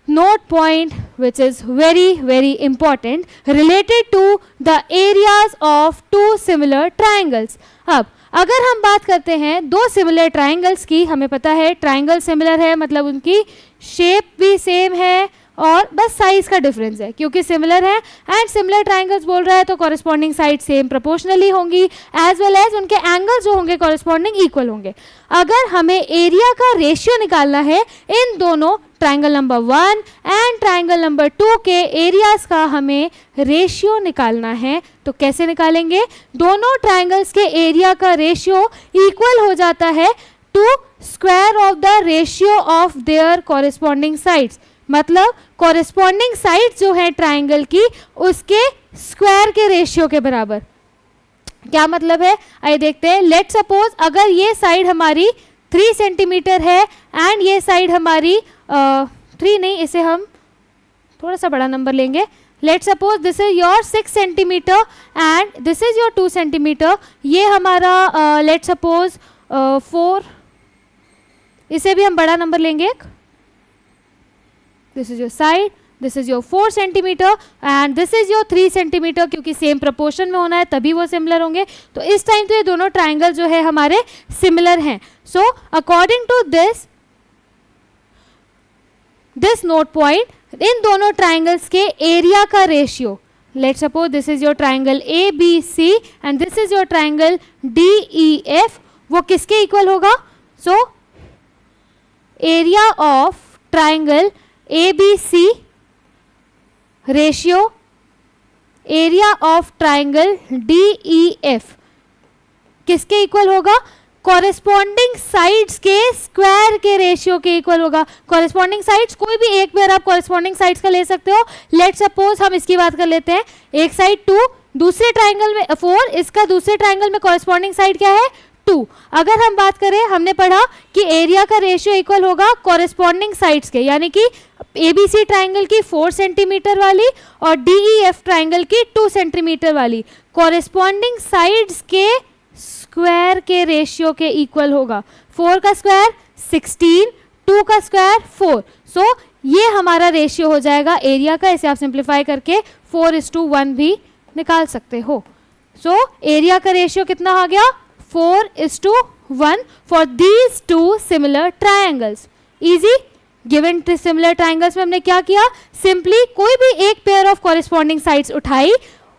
Note point which is very important related to the areas of two similar triangles. अब अगर हम बात करते हैं दो सिमिलर ट्राइंगल्स की, हमें पता है ट्राइंगल सिमिलर है मतलब उनकी शेप भी सेम है और बस साइज का डिफरेंस है, क्योंकि सिमिलर है एंड सिमिलर ट्राइंगल्स बोल रहा है तो कॉरेस्पॉन्डिंग साइड सेम प्रोपोर्शनली होंगी एज वेल एज उनके एंगल्स जो होंगे कॉरेस्पॉन्डिंग इक्वल होंगे। अगर हमें एरिया का रेशियो निकालना है इन दोनों triangle number 1 and triangle number 2 के एरियाज का हमें रेशियो निकालना है, तो कैसे निकालेंगे? दोनों ट्राइंगल्स के एरिया का रेशियो इक्वल हो जाता है to square of the ratio of their corresponding sides, मतलब कॉरेस्पॉन्डिंग साइड जो है ट्राइंगल की उसके स्क्वायर के रेशियो के बराबर। क्या मतलब है, आइए देखते हैं। लेट सपोज अगर ये साइड हमारी 3 सेंटीमीटर है एंड ये साइड हमारी 3 नहीं, इसे हम थोड़ा सा बड़ा नंबर लेंगे। Late suppose this is your 6 centimetre and this is your 2 centimetre. ये हमारा लेट सपोज 4, इसे भी हम बड़ा नंबर लेंगे एक। This is your side, this is your 4 centimetre and this is your 3 centimetre, क्योंकि सेम प्रोपोर्शन में होना है तभी वो सिमिलर होंगे। तो इस टाइम तो ये दोनों ट्राइंगल जो है हमारे सिमिलर हैं। So according to this note point, इन दोनों ट्राइंगल्स के एरिया का ratio, let suppose this is your triangle ABC and this is your triangle DEF, वो किसके इक्वल होगा? So area of triangle ABC ratio area of triangle DEF किसके equal होगा? Corresponding sides के स्क्वायर के ratio के equal होगा। Corresponding sides कोई भी एक पेयर आप कॉरेस्पॉन्डिंग साइड्स का ले सकते हो। लेट सपोज हम इसकी बात कर लेते हैं, एक साइड 2, दूसरे ट्राइंगल में 4, इसका दूसरे ट्राइंगल में कॉरेस्पॉन्डिंग साइड क्या है? 2। अगर हम बात करें, हमने पढ़ा कि एरिया का रेशियो इक्वल होगा कॉरेस्पॉन्डिंग साइड्स के, यानी कि ABC ट्राइंगल की 4 सेंटीमीटर वाली और DEF ट्राइंगल की 2 सेंटीमीटर वाली कॉरेस्पॉन्डिंग साइड्स के स्क्वायर के रेशियो के इक्वल होगा। 4 का स्क्वायर 16, 2 का स्क्वायर 4। सो ये हमारा रेशियो हो जाएगा एरिया का। इसे आप सिंप्लीफाई करके 4:1 भी निकाल सकते हो। सो एरिया का रेशियो कितना आ गया? 4:1 for these 2 similar triangles. Easy. Given similar triangles में हमने क्या किया? सिंपली कोई भी एक पेयर ऑफ कॉरेस्पॉन्डिंग साइड्स उठाई,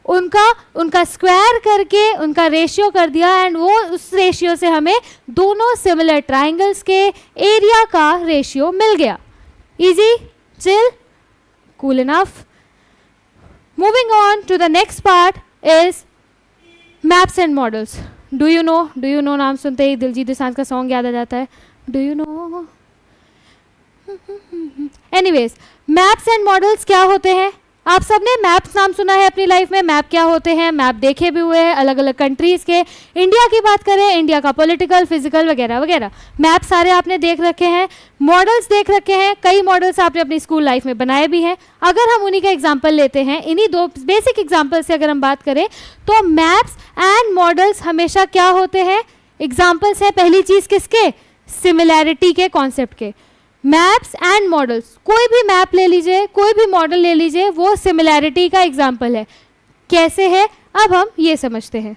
उनका स्क्वायर करके उनका रेशियो कर दिया एंड वो उस रेशियो से हमें दोनों सिमिलर ट्राइंगल्स के एरिया का रेशियो मिल गया। Easy, chill, cool enough. Moving on to the next part is maps and models. Do you know नाम सुनते ही दिलजीत दोसांझ का सॉन्ग याद आ जाता है, do you no. Anyways, maps and models क्या होते हैं? आप सबने मैप्स नाम सुना है अपनी लाइफ में। मैप क्या होते हैं? मैप देखे भी हुए हैं अलग अलग कंट्रीज़ के। इंडिया की बात करें, इंडिया का पॉलिटिकल, फिजिकल वगैरह वगैरह मैप सारे आपने देख रखे हैं। मॉडल्स देख रखे हैं, कई मॉडल्स आपने अपनी स्कूल लाइफ में बनाए भी हैं। अगर हम उन्हीं का एग्जाम्पल लेते हैं, इन्हीं 2 बेसिक एग्जाम्पल से अगर हम बात करें, तो मैप्स एंड मॉडल्स हमेशा क्या होते हैं? एग्जाम्पल्स है। पहली चीज़ किसके? सिमिलैरिटी के कॉन्सेप्ट के। मैप्स एंड मॉडल्स, कोई भी मैप ले लीजिए, कोई भी मॉडल ले लीजिए, वो सिमिलैरिटी का एग्जाम्पल है। कैसे है? अब हम ये समझते हैं।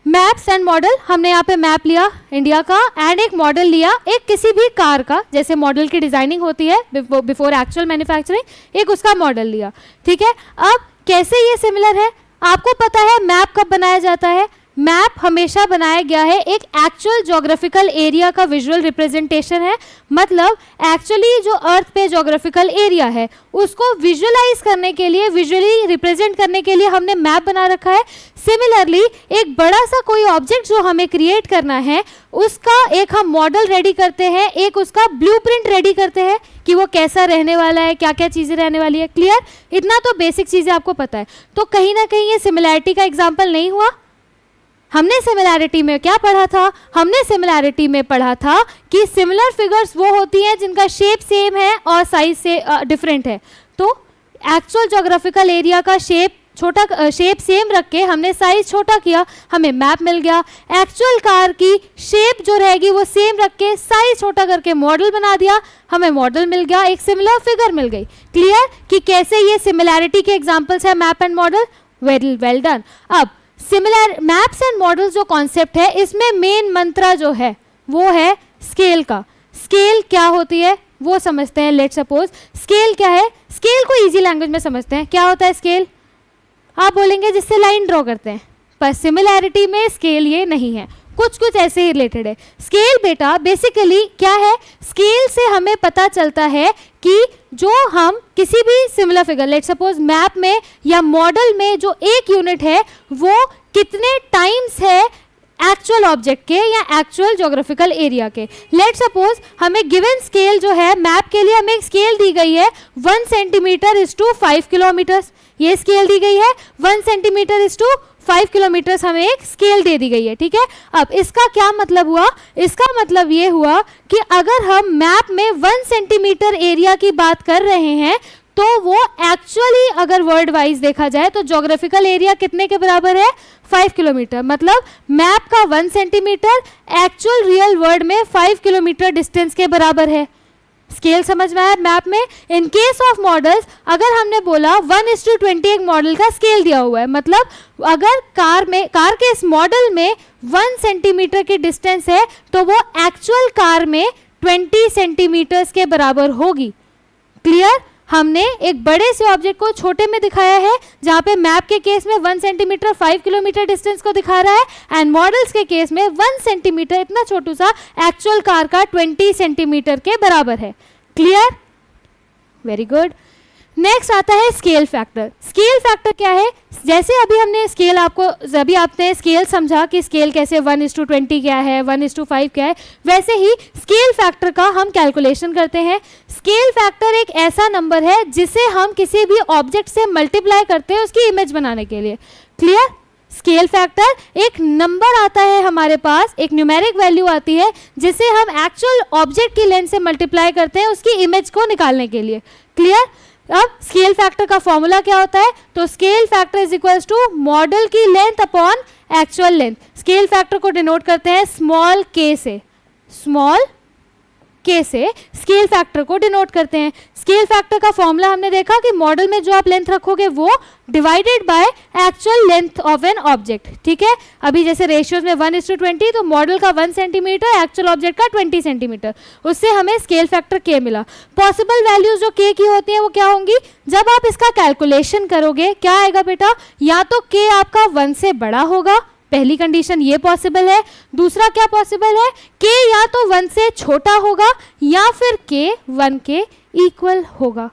मैप्स एंड मॉडल, हमने यहाँ पे मैप लिया इंडिया का एंड एक मॉडल लिया एक किसी भी कार का, जैसे मॉडल की डिजाइनिंग होती है बिफोर एक्चुअल मैन्युफैक्चरिंग, एक उसका मॉडल लिया। ठीक है, अब कैसे ये सिमिलर है? आपको पता है मैप कब बनाया जाता है? मैप हमेशा बनाया गया है एक एक्चुअल ज्योग्राफिकल एरिया का विजुअल रिप्रेजेंटेशन है। मतलब एक्चुअली जो अर्थ पे ज्योग्राफिकल एरिया है उसको विजुअलाइज करने के लिए, विजुअली रिप्रेजेंट करने के लिए हमने मैप बना रखा है। सिमिलरली एक बड़ा सा कोई ऑब्जेक्ट जो हमें क्रिएट करना है, उसका एक हम मॉडल रेडी करते हैं, एक उसका ब्लूप्रिंट रेडी करते हैं कि वो कैसा रहने वाला है, क्या क्या चीज़ें रहने वाली है। क्लियर? इतना तो बेसिक चीज़ें आपको पता है। तो कहीं ना कहीं ये सिमिलैरिटी का एग्जाम्पल नहीं हुआ? हमने सिमिलैरिटी में क्या पढ़ा था? हमने सिमिलैरिटी में पढ़ा था कि सिमिलर फिगर्स वो होती हैं जिनका शेप सेम है और साइज से डिफरेंट है। तो एक्चुअल ज्योग्राफिकल एरिया का शेप सेम रख के हमने साइज छोटा किया, हमें मैप मिल गया। एक्चुअल कार की शेप जो रहेगी वो सेम रख के साइज छोटा करके मॉडल बना दिया, हमें मॉडल मिल गया, एक सिमिलर फिगर मिल गई। क्लियर कि कैसे ये सिमिलैरिटी के एग्जाम्पल्स है map and model? Well done. अब सिमिलर मैप्स एंड मॉडल्स जो कॉन्सेप्ट है, इसमें मेन मंत्रा जो है वो है स्केल का। स्केल क्या होती है वो समझते हैं। लेट सपोज स्केल क्या है? स्केल को इजी लैंग्वेज में समझते हैं। क्या होता है स्केल? आप बोलेंगे जिससे लाइन ड्रॉ करते हैं, पर सिमिलैरिटी में स्केल ये नहीं है, कुछ ऐसे ही रिलेटेड है। स्केल बेटा बेसिकली क्या है? स्केल से हमें पता चलता है कि जो हम किसी भी similar figure, let suppose map में या मॉडल में जो एक यूनिट है वो कितने टाइम्स है एक्चुअल ऑब्जेक्ट के या एक्चुअल ज्योग्राफिकल एरिया के। लेट सपोज हमें गिवन स्केल जो है मैप के लिए हमें एक स्केल दी गई है 1 सेंटीमीटर इज टू 5 किलोमीटर्स। ये स्केल दी गई है 1 सेंटीमीटर इज टू 5 किलोमीटर हमें एक स्केल दे दी गई है, ठीक है। अब इसका क्या मतलब हुआ, इसका मतलब ये हुआ कि अगर हम मैप में 1 सेंटीमीटर एरिया की बात कर रहे हैं तो वो एक्चुअली अगर वर्ल्ड वाइज देखा जाए तो ज्योग्राफिकल एरिया कितने के बराबर है, 5 किलोमीटर। मतलब मैप का 1 सेंटीमीटर एक्चुअल रियल वर्ल्ड में 5 किलोमीटर डिस्टेंस के बराबर है। स्केल समझ में आया मैप में। इन केस ऑफ मॉडल्स अगर हमने बोला 1:20 एक मॉडल का स्केल दिया हुआ है, मतलब अगर कार के इस मॉडल में 1 सेंटीमीटर की डिस्टेंस है तो वो एक्चुअल कार में 20 सेंटीमीटर्स के बराबर होगी। क्लियर। हमने एक बड़े से ऑब्जेक्ट को छोटे में दिखाया है, जहां पे मैप के केस में 1 सेंटीमीटर 5 किलोमीटर डिस्टेंस को दिखा रहा है, एंड मॉडल्स के केस में 1 सेंटीमीटर इतना छोटू सा एक्चुअल कार का 20 सेंटीमीटर के बराबर है। Clear, very good. नेक्स्ट आता है स्केल फैक्टर। स्केल फैक्टर क्या है, जैसे अभी हमने स्केल आपने स्केल समझा कि स्केल कैसे 1:20 क्या है, 1:5 क्या है, वैसे ही स्केल फैक्टर का हम कैलकुलेशन करते हैं। स्केल फैक्टर एक ऐसा नंबर है जिसे हम किसी भी ऑब्जेक्ट से मल्टीप्लाई करते हैं उसकी इमेज बनाने के लिए। क्लियर। स्केल फैक्टर एक नंबर आता है हमारे पास, एक न्यूमेरिक वैल्यू आती है जिसे हम एक्चुअल ऑब्जेक्ट की लेंथ से मल्टीप्लाई करते हैं उसकी इमेज को निकालने के लिए। क्लियर। अब स्केल फैक्टर का फॉर्मूला क्या होता है, तो scale factor is equals to model की length upon actual length. Scale factor को डिनोट करते हैं स्मॉल के से, स्मॉल के से स्केल फैक्टर को डिनोट करते हैं। स्केल फैक्टर का फॉर्मूला हमने देखा कि मॉडल में जो आप लेंथ रखोगे वो divided by actual length of an object. ठीक है, अभी जैसे रेशियोज में 1:20 तो मॉडल का 1 सेंटीमीटर, एक्चुअल ऑब्जेक्ट का 20 सेंटीमीटर, उससे हमें स्केल फैक्टर के मिला। पॉसिबल वैल्यूज जो के की होती हैं वो क्या होंगी, जब आप इसका कैलकुलेशन करोगे क्या आएगा बेटा, या तो के आपका 1 से बड़ा होगा, पहली कंडीशन ये पॉसिबल है। दूसरा क्या पॉसिबल है, के या तो 1 से छोटा होगा या फिर के 1 के इक्वल होगा।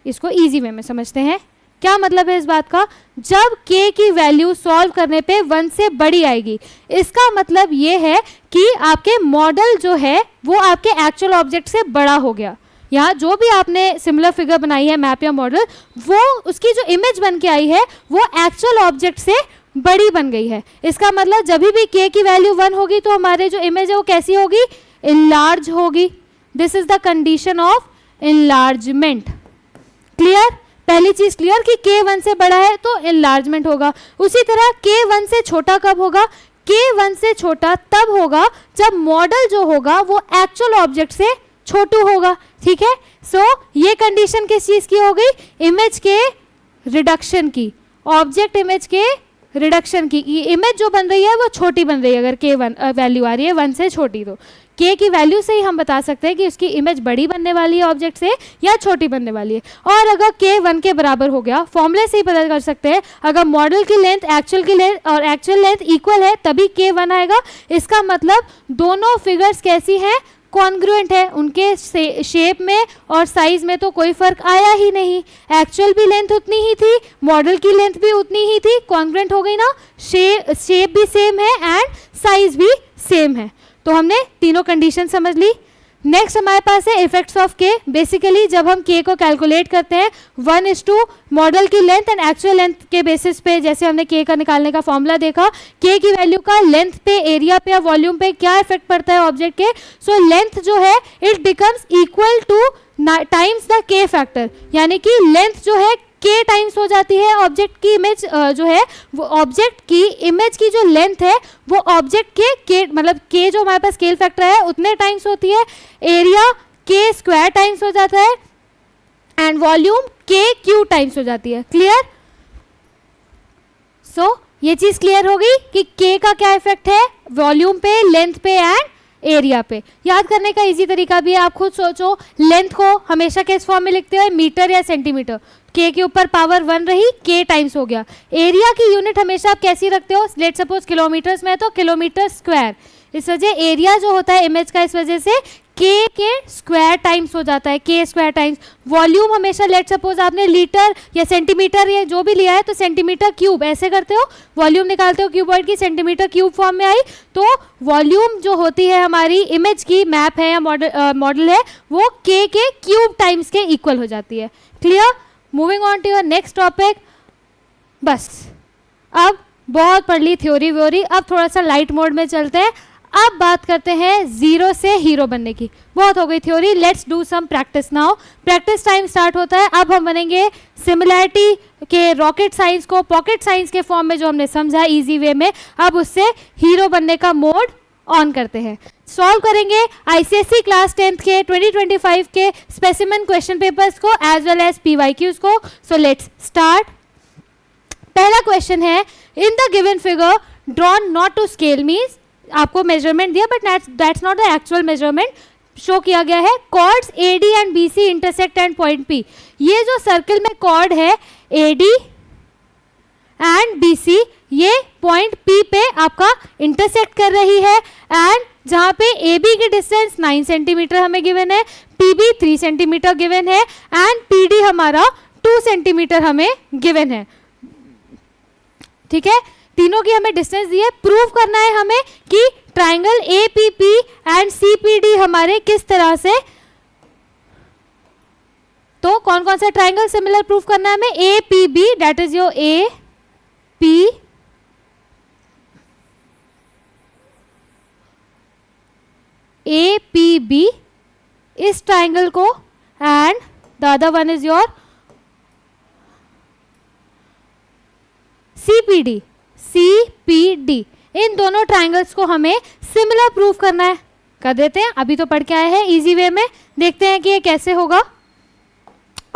इसको इजी वे में समझते हैं। क्या मतलब है इस बात का, जब के की वैल्यू सॉल्व करने पे 1 से बड़ी आएगी, इसका मतलब ये है कि आपके मॉडल जो है वो आपके एक्चुअल ऑब्जेक्ट से बड़ा हो गया। यहाँ जो भी आपने सिमिलर फिगर बनाई है मैप या मॉडल, वो उसकी जो इमेज बन के आई है वो एक्चुअल ऑब्जेक्ट से बड़ी बन गई है। इसका मतलब जब भी के की वैल्यू 1 होगी तो हमारे जो इमेज है वो कैसी होगी, इनलार्ज होगी। This is the condition of enlargement. Clear, पहली चीज क्लियर कि के 1 से बड़ा है तो इनलार्जमेंट होगा। उसी तरह के 1 से छोटा कब होगा, के 1 से छोटा तब होगा जब मॉडल जो होगा वो एक्चुअल ऑब्जेक्ट से छोटू होगा। ठीक है, सो ये कंडीशन किस चीज की हो गई, इमेज के रिडक्शन की, ऑब्जेक्ट इमेज के रिडक्शन की। इमेज जो बन रही है वो छोटी बन रही है, अगर के 1 वैल्यू आ रही है 1 से छोटी, तो के की वैल्यू से ही हम बता सकते हैं कि उसकी इमेज बड़ी बनने वाली है ऑब्जेक्ट से या छोटी बनने वाली है। और अगर के 1 के बराबर हो गया, फॉर्मूले से ही पता कर सकते हैं, अगर मॉडल की लेंथ एक्चुअल की लेंथ और एक्चुअल लेंथ इक्वल है तभी के 1 आएगा। इसका मतलब दोनों फिगर्स कैसी हैं, कॉन्ग्रुएंट है, उनके शेप में और साइज में तो कोई फर्क आया ही नहीं। एक्चुअल भी लेंथ उतनी ही थी, मॉडल की लेंथ भी उतनी ही थी, कॉन्ग्रुएंट हो गई ना, शेप भी सेम है एंड साइज भी सेम है। तो हमने तीनों कंडीशन समझ ली। नेक्स्ट हमारे पास है इफेक्ट्स ऑफ के। बेसिकली जब हम के को कैलकुलेट करते हैं 1:2 मॉडल की लेंथ एंड एक्चुअल लेंथ के बेसिस पे, जैसे हमने के का निकालने का फॉर्मूला देखा, के की वैल्यू का लेंथ पे, एरिया पे या वॉल्यूम पे क्या इफेक्ट पड़ता है ऑब्जेक्ट के। सो लेंथ जो है it becomes equal two times the के फैक्टर, यानी कि लेंथ जो है के टाइम्स हो जाती है ऑब्जेक्ट की इमेज जो है, वो ऑब्जेक्ट की इमेज की जो लेंथ है वो ऑब्जेक्ट के मतलब के जो हमारे पास स्केल फैक्टर है उतने टाइम्स होती है, एरिया के स्क्वायर टाइम्स हो जाता है एंड वॉल्यूम के क्यू टाइम्स हो जाती है। क्लियर, सो ये चीज क्लियर होगी कि के का क्या इफेक्ट है वॉल्यूम पे, लेंथ पे एंड एरिया पे। याद करने का इजी तरीका भी है, आप खुद सोचो, लेंथ को हमेशा किस फॉर्म में लिखते हो, मीटर या सेंटीमीटर, के के ऊपर पावर 1 रही, के टाइम्स हो गया। एरिया की यूनिट हमेशा आप कैसी रखते हो, लेट सपोज किलोमीटर्स में तो किलोमीटर स्क्वायर, इस वजह एरिया जो होता है इमेज का इस वजह से के स्क्वायर टाइम्स हो जाता है, के स्क्वायर टाइम्स। वॉल्यूम हमेशा लेट सपोज आपने लीटर या सेंटीमीटर या जो भी लिया है तो सेंटीमीटर क्यूब ऐसे करते हो, वॉल्यूम निकालते हो क्यूबॉइड की, सेंटीमीटर क्यूब फॉर्म में आई, तो वॉल्यूम जो होती है हमारी इमेज की, मैप है या मॉडल है, वो के क्यूब टाइम्स के इक्वल हो जाती है। Clear, moving on to your next topic. बस अब बहुत पढ़ ली थ्योरी व्योरी, अब थोड़ा सा लाइट मोड में चलते हैं। अब बात करते हैं जीरो से हीरो बनने की। बहुत हो गई theory, let's do some practice now. Practice time start होता है। अब हम बनेंगे सिमिलैरिटी के रॉकेट साइंस को पॉकेट साइंस के फॉर्म में जो हमने समझा इजी वे में, अब उससे हीरो बनने का मोड ऑन करते हैं। सॉल्व करेंगे आईसीएसई क्लास 10th के 2025 के स्पेसिमेन क्वेश्चन पेपर्स को एज वेल एज पीवाईक्यूज को। So let's start. पहला क्वेश्चन है, in the given figure drawn not to scale means आपको मेजरमेंट दिया but that's not the actual measurement, show किया गया है। Chords AD and BC intersect and point P. ये जो सर्कल में कॉर्ड है एडी एंड बीसी, ये पॉइंट पी पे आपका इंटरसेक्ट कर रही है, एंड जहाँ पे ए बी की डिस्टेंस 9 सेंटीमीटर हमें गिवन है, पी बी 3 सेंटीमीटर गिवन है, एंड पी डी हमारा 2 सेंटीमीटर हमें गिवन है। ठीक है, तीनों की हमें डिस्टेंस दी है। प्रूव करना है हमें कि triangle A P P and C P D हमारे किस तरह से, तो कौन कौन सा ट्राइंगल सिमिलर प्रूव करना है हमें। A P B, that is your A P A P B, इस ट्राइंगल को, and the other one is your CPD, CPD। इन दोनों ट्राइंगल्स को हमें सिमिलर प्रूफ करना है। कर देते हैं, अभी तो पढ़ के आए हैं इजी वे में, देखते हैं कि ये कैसे होगा।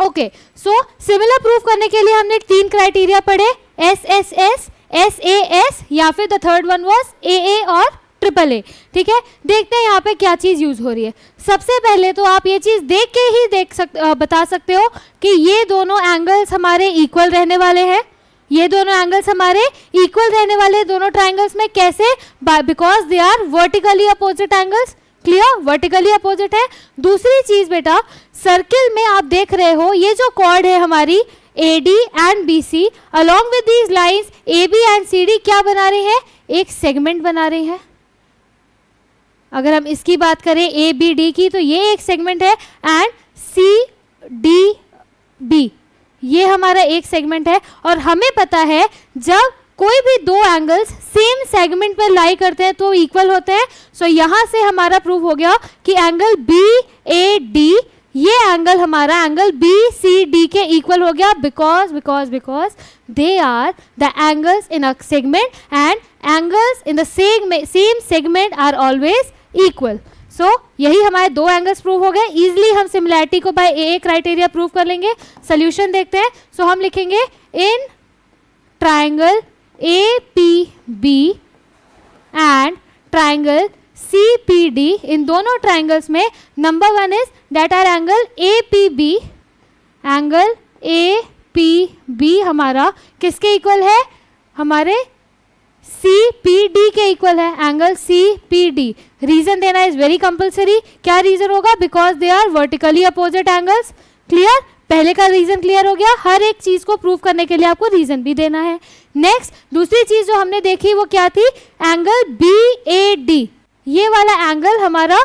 ओके, सो सिमिलर प्रूफ करने के लिए हमने 3 क्राइटेरिया पढ़े, SSS, SAS या फिर the third one was AA और AAA। ठीक है, देखते हैं यहाँ पे क्या चीज़ यूज हो रही है। सबसे पहले तो आप ये चीज़ देख के ही बता सकते हो कि ये दोनों एंगल्स हमारे इक्वल रहने वाले हैं। ये दोनों एंगल्स हमारे इक्वल रहने वाले दोनों ट्राइंगल्स में, कैसे, because they are vertically opposite angles. Clear, vertically opposite है। दूसरी चीज बेटा, सर्किल में आप देख रहे हो ये जो कॉर्ड है हमारी AD and BC, along with these lines AB and CD क्या बना रही है, एक सेगमेंट बना रही है। अगर हम इसकी बात करें ABD की, तो ये एक सेगमेंट है, एंड CDB ये हमारा एक सेगमेंट है। और हमें पता है जब कोई भी दो एंगल्स सेम सेगमेंट पर लाई करते हैं तो इक्वल होते हैं। सो यहाँ से हमारा प्रूव हो गया कि एंगल BAD, ये एंगल हमारा एंगल BCD के इक्वल हो गया, because they are the angles in a segment, and angles in the same segment are always equal. So यही हमारे दो एंगल्स प्रूव हो गए। इजिली हम सिमिलैरिटी को बाय AA क्राइटेरिया प्रूव कर लेंगे। सोल्यूशन देखते हैं। सो हम लिखेंगे in triangle APB and triangle CPD, इन दोनों ट्राइंगल्स में number one is that R angle APB, angle APB हमारा किसके इक्वल है, हमारे CPD के इक्वल है, एंगल CPD। रीजन देना इज वेरी कंपल्सरी। क्या रीजन होगा, because they are vertically opposite angles. Clear, पहले का रीजन क्लियर हो गया। हर एक चीज को प्रूव करने के लिए आपको रीजन भी देना है। नेक्स्ट दूसरी चीज जो हमने देखी वो क्या थी, एंगल BAD, ये वाला एंगल हमारा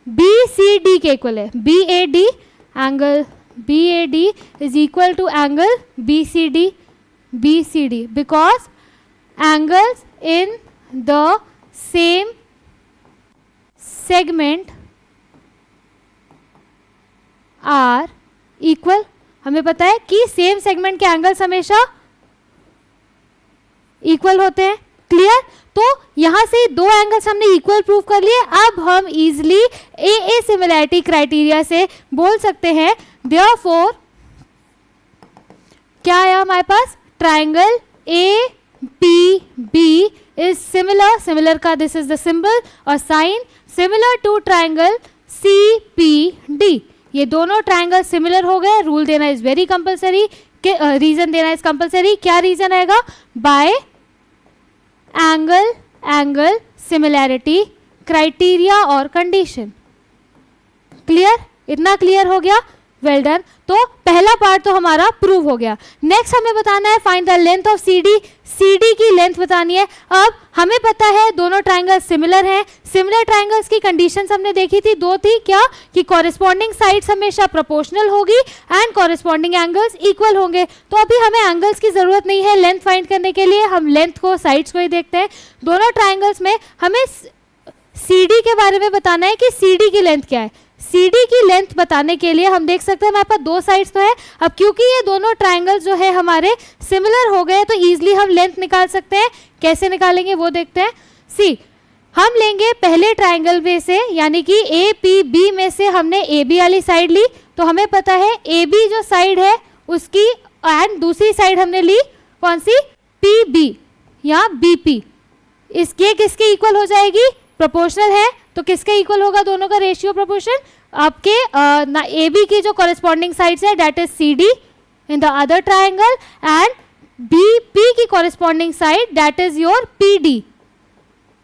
BCD के इक्वल है। BAD, angle BAD is equal to angle BCD because angles in the same segment are equal। हमें पता है कि सेम सेगमेंट के एंगल्स हमेशा इक्वल होते हैं। क्लियर, तो यहां से दो एंगल्स हमने इक्वल प्रूव कर लिए। अब हम इजिली AA सिमिलैरिटी क्राइटेरिया से बोल सकते हैं, देयरफॉर क्या आया हमारे पास, ट्राइंगल APB is similar का दिस इज द सिंबल और sign, similar to triangle CPD। ये दोनों ट्राइंगल सिमिलर हो गए। रूल देना इज वेरी कंपल्सरी, रीजन देना इज कंपल्सरी। क्या रीजन आएगा, बाय एंगल सिमिलैरिटी क्राइटेरिया और कंडीशन। क्लियर, इतना क्लियर हो गया। Well done. तो पहला पार्ट तो हमारा प्रूव हो गया। नेक्स्ट हमें बताना है find the length of C D, C D की लेंथ बतानी है। अब हमें पता है दोनों ट्राइंगल सिमिलर हैं। सिमिलर ट्राइंगल्स की कंडीशंस हमने देखी थी, दो थी क्या, कि कॉरेस्पॉन्डिंग साइड्स हमेशा प्रोपोर्शनल होगी एंड कॉरेस्पॉन्डिंग एंगल्स इक्वल होंगे। तो अभी हमें एंगल्स की जरूरत नहीं है लेंथ फाइंड करने के लिए, हम लेंथ को, साइड्स को ही देखते हैं। दोनों ट्राइंगल्स में हमें सी डी के बारे में बताना है कि सी डी की लेंथ क्या है। CD की लेंथ बताने के लिए हम देख सकते हैं हमारे पास दो साइड्स तो है। अब क्योंकि ये दोनों ट्राइंगल्स जो है हमारे सिमिलर हो गए तो इजीली हम लेंथ निकाल सकते हैं। कैसे निकालेंगे वो देखते हैं। सी, हम लेंगे पहले ट्राइंगल में से, यानी कि APB में से हमने AB वाली साइड ली, तो हमें पता है AB जो साइड है उसकी, एंड दूसरी साइड हमने ली कौन सी, PB या BP। इसके किसके इक्वल हो जाएगी, प्रोपोर्शनल है तो किसके इक्वल होगा, दोनों का रेशियो प्रोपोर्शन आपके AB की जो कॉरेस्पॉन्डिंग साइड्स है that is CD in the other triangle, and BP की corresponding side that is your PD।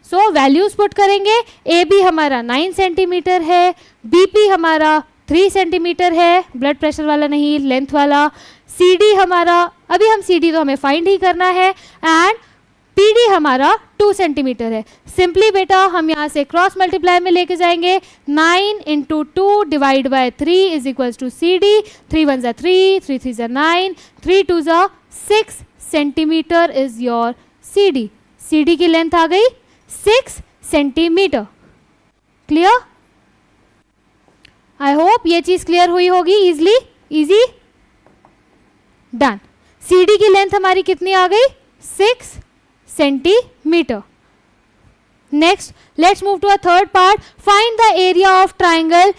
So values put करेंगे। AB हमारा 9 सेंटीमीटर है, BP हमारा 3 सेंटीमीटर है, ब्लड प्रेशर वाला नहीं, लेंथ वाला। CD हमारा, अभी हम CD तो हमें फाइंड ही करना है, एंड PD हमारा 2 सेंटीमीटर है। सिंपली बेटा हम यहाँ से क्रॉस मल्टीप्लाई में लेके जाएंगे, 9 into 2 divide by 3 is equals to CD। 3 1 ज़ा 3, 3 3 ज़ा 9, 3 2 ज़ा 6 centimetre is your CD। CD की लेंथ आ गई 6 सेंटीमीटर। क्लियर? आई होप ये चीज क्लियर हुई होगी। Easy done. CD की लेंथ हमारी कितनी आ गई, 6 centimetre. Next let's move to a third part, find the area of triangle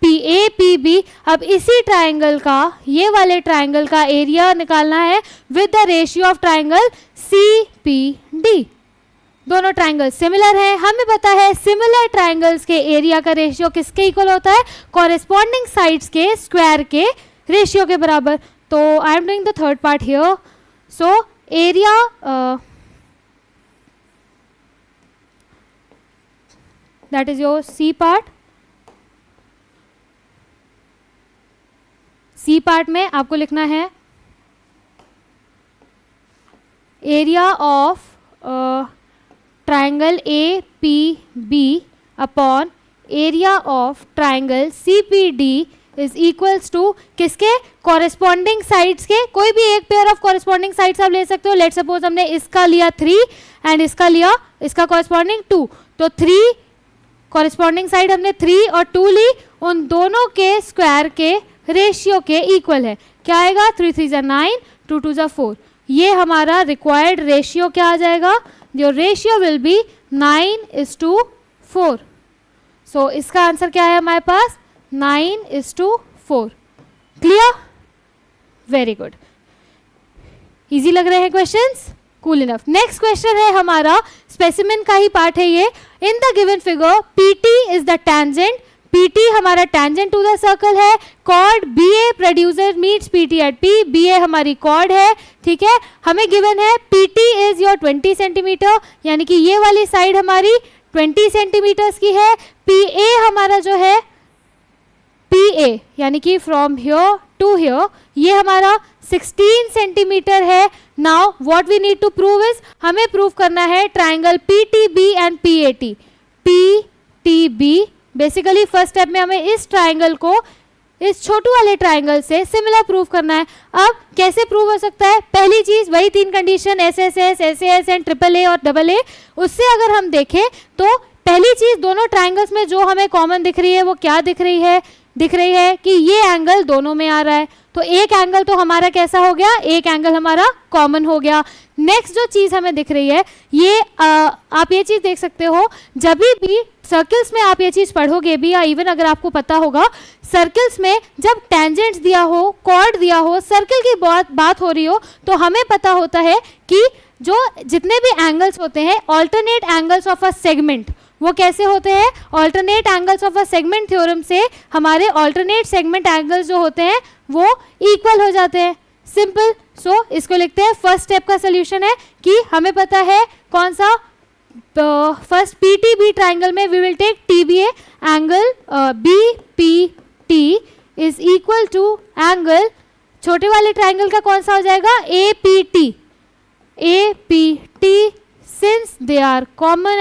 APB। अब इसी ट्राइंगल का, ये वाले ट्राइंगल का एरिया निकालना है with the ratio of triangle CPD। दोनों ट्राइंगल सिमिलर हैं, हमें पता है सिमिलर ट्राइंगल्स के एरिया का रेशियो किसके इक्वल होता है, कॉरेस्पॉन्डिंग साइड्स के स्क्वायर के रेशियो के बराबर। तो I am doing the third part here. So area that is your C part। C part में आपको लिखना है area of triangle APB upon area of triangle CPD is equals to किसके, कॉरेस्पॉन्डिंग साइड्स के। कोई भी एक पेयर ऑफ कॉरेस्पॉन्डिंग साइड्स आप ले सकते हो। लेट सपोज हमने इसका लिया 3 एंड इसका लिया, इसका कॉरेस्पॉन्डिंग 2, तो 3 कॉरेस्पॉन्डिंग साइड हमने 3 और 2 ली, उन दोनों के स्क्वायर के रेशियो के इक्वल है। क्या आएगा, 3 3 ज़ा 9, 2 2 ज़ा 4। ये हमारा रिक्वायर्ड रेशियो क्या आ जाएगा, जो रेशियो विल बी 9:4। सो इसका आंसर क्या है हमारे पास, 9:4। क्लियर? Very good. इजी लग रहे हैं questions? Cool enough. Next question है हमारा, स्पेसिमेन का ही पार्ट है ये। In the given figure PT is the tangent, PT हमारा टेंजेंट टू द सर्कल है। Chord BA produced meets PT at P, BA हमारी कॉर्ड है, ठीक है। हमें गिवन है PT इज योर 20 सेंटीमीटर, यानी कि ये वाली साइड हमारी 20 सेंटीमीटर्स की है। PA हमारा जो है PA यानी कि फ्रॉम हियर टू हियर, ये हमारा 16 सेंटीमीटर है। Now what we need to prove is, हमें प्रूव करना है triangle PTB and PAT। PTB basically first step में हमें इस ट्राइंगल को इस छोटू वाले ट्राइंगल से सिमिलर प्रूव करना है। अब कैसे प्रूव हो सकता है, पहली चीज वही 3 condition SSS, SAS and AAA और AA। उससे अगर हम देखें तो पहली चीज, दोनों ट्राइंगल्स में जो हमें कॉमन दिख रही है वो क्या दिख रही है, दिख रही है कि ये एंगल दोनों में आ रहा है। तो एक एंगल तो हमारा कैसा हो गया, एक एंगल हमारा कॉमन हो गया। नेक्स्ट जो चीज हमें दिख रही है, ये आप ये चीज देख सकते हो, जब भी सर्कल्स में आप ये चीज पढ़ोगे भी, या इवन अगर आपको पता होगा, सर्कल्स में जब टेंजेंट्स दिया हो, कॉर्ड दिया हो, सर्कल की बात हो रही हो, तो हमें पता होता है कि जो जितने भी एंगल्स होते हैं, alternate angles of a segment, वो कैसे होते हैं, alternate angles of a segment theorem से हमारे ऑल्टरनेट सेगमेंट एंगल्स जो होते हैं वो इक्वल हो जाते हैं। सिंपल। सो इसको लिखते हैं, फर्स्ट स्टेप का सोल्यूशन है कि हमें पता है कौन सा, फर्स्ट PTB ट्राइंगल में we will take TBA angle BPT is equal to angle, छोटे वाले ट्राइंगल का कौन सा हो जाएगा, APT, APT since they are common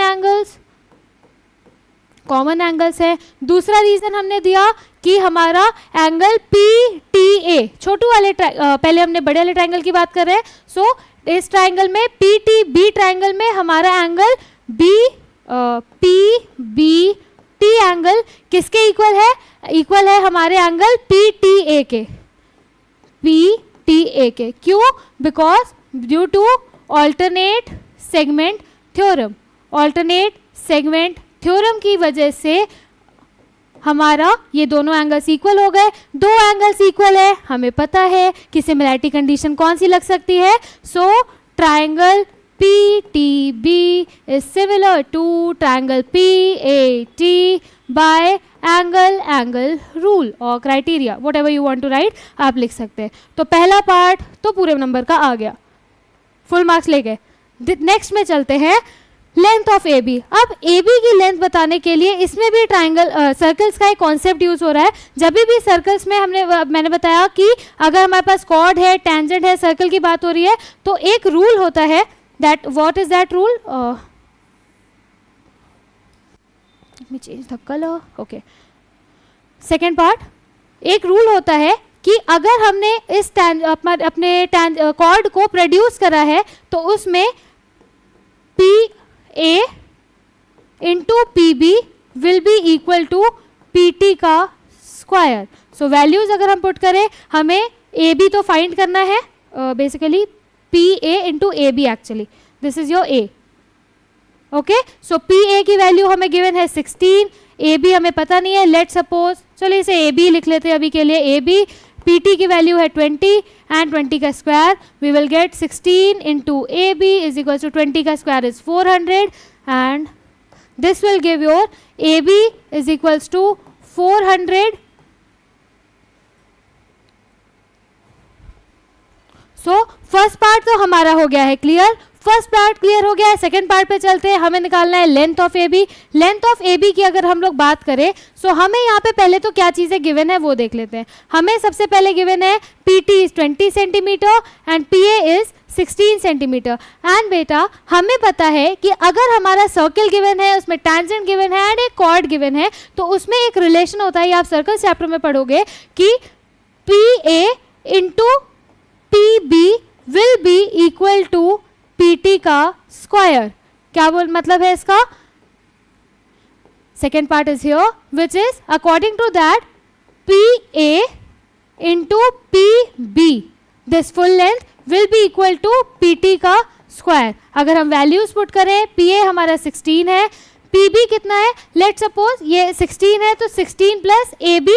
angles है। दूसरा रीजन हमने दिया कि हमारा एंगल PTA, छोटू वाले पहले हमने बड़े वाले ट्राइंगल की बात कर रहे हैं, सो इस ट्राइंगल में PTB ट्राइंगल में हमारा एंगल PBT एंगल किसके इक्वल है, इक्वल है हमारे एंगल PTA के। क्यों, because due to alternate segment theorem की वजह से हमारा ये दोनों एंगल्स इक्वल हो गए। दो एंगल्स इक्वल है, हमें पता है कि सिमिलैरिटी कंडीशन कौन सी लग सकती है, so triangle PTB is similar to triangle PAT by angle rule or criteria, whatever you want to write आप लिख सकते हैं। तो पहला पार्ट तो पूरे नंबर का आ गया, फुल मार्क्स ले गए। नेक्स्ट में चलते हैं लेंथ ऑफ AB। अब AB की लेंथ बताने के लिए इसमें भी ट्राइंगल सर्कल्स का एक कॉन्सेप्ट यूज हो रहा है। जब भी सर्कल्स में मैंने बताया कि अगर हमारे पास कॉर्ड है, टेंजेंट है, सर्कल की बात हो रही है, तो एक रूल होता है that what is that rule, let me change the color, okay, second part, एक रूल होता है कि अगर हमने इस अपने कॉर्ड को प्रोड्यूस करा है तो उसमें PA into PB will be equal to PT का स्क्वायर। सो वैल्यूज अगर हम पुट करें, हमें AB तो फाइंड करना है, basically PA into AB actually, this is your A, okay, so PA की वैल्यू हमें गिवन है 16, AB हमें पता नहीं है, लेट सपोज चलो इसे AB लिख लेते हैं अभी के लिए, AB, PT की वैल्यू है 20 एंड 20 का square, we will get 16 into AB is equal to 20 का square is 400 and this will give your AB is equals to 400। So first part तो हमारा हो गया है क्लियर, फर्स्ट पार्ट क्लियर हो गया है। सेकंड पार्ट पे चलते हैं, हमें निकालना है length of AB। Length of AB की अगर हम लोग बात करें, सो हमें यहाँ पे पहले तो क्या चीज़ें गिवन है वो देख लेते हैं। हमें सबसे पहले गिवन है PT is 20 centimetre and PA is 16 centimetre. And बेटा हमें पता है कि अगर हमारा सर्कल गिवन है, उसमें टेंजेंट गिवन है एंड एक कॉर्ड गिवन है, तो उसमें एक रिलेशन होता है, ये आप सर्कल चैप्टर में पढ़ोगे कि PA into PB will be equal to PT का स्क्वायर। क्या बोल मतलब है इसका, second part is here which is according to that PA into PB this full length will be equal to PT का स्क्वायर। अगर हम वैल्यूज पुट करें, PA हमारा 16 है, PB कितना है, लेट सपोज ये 16 है तो 16 प्लस AB,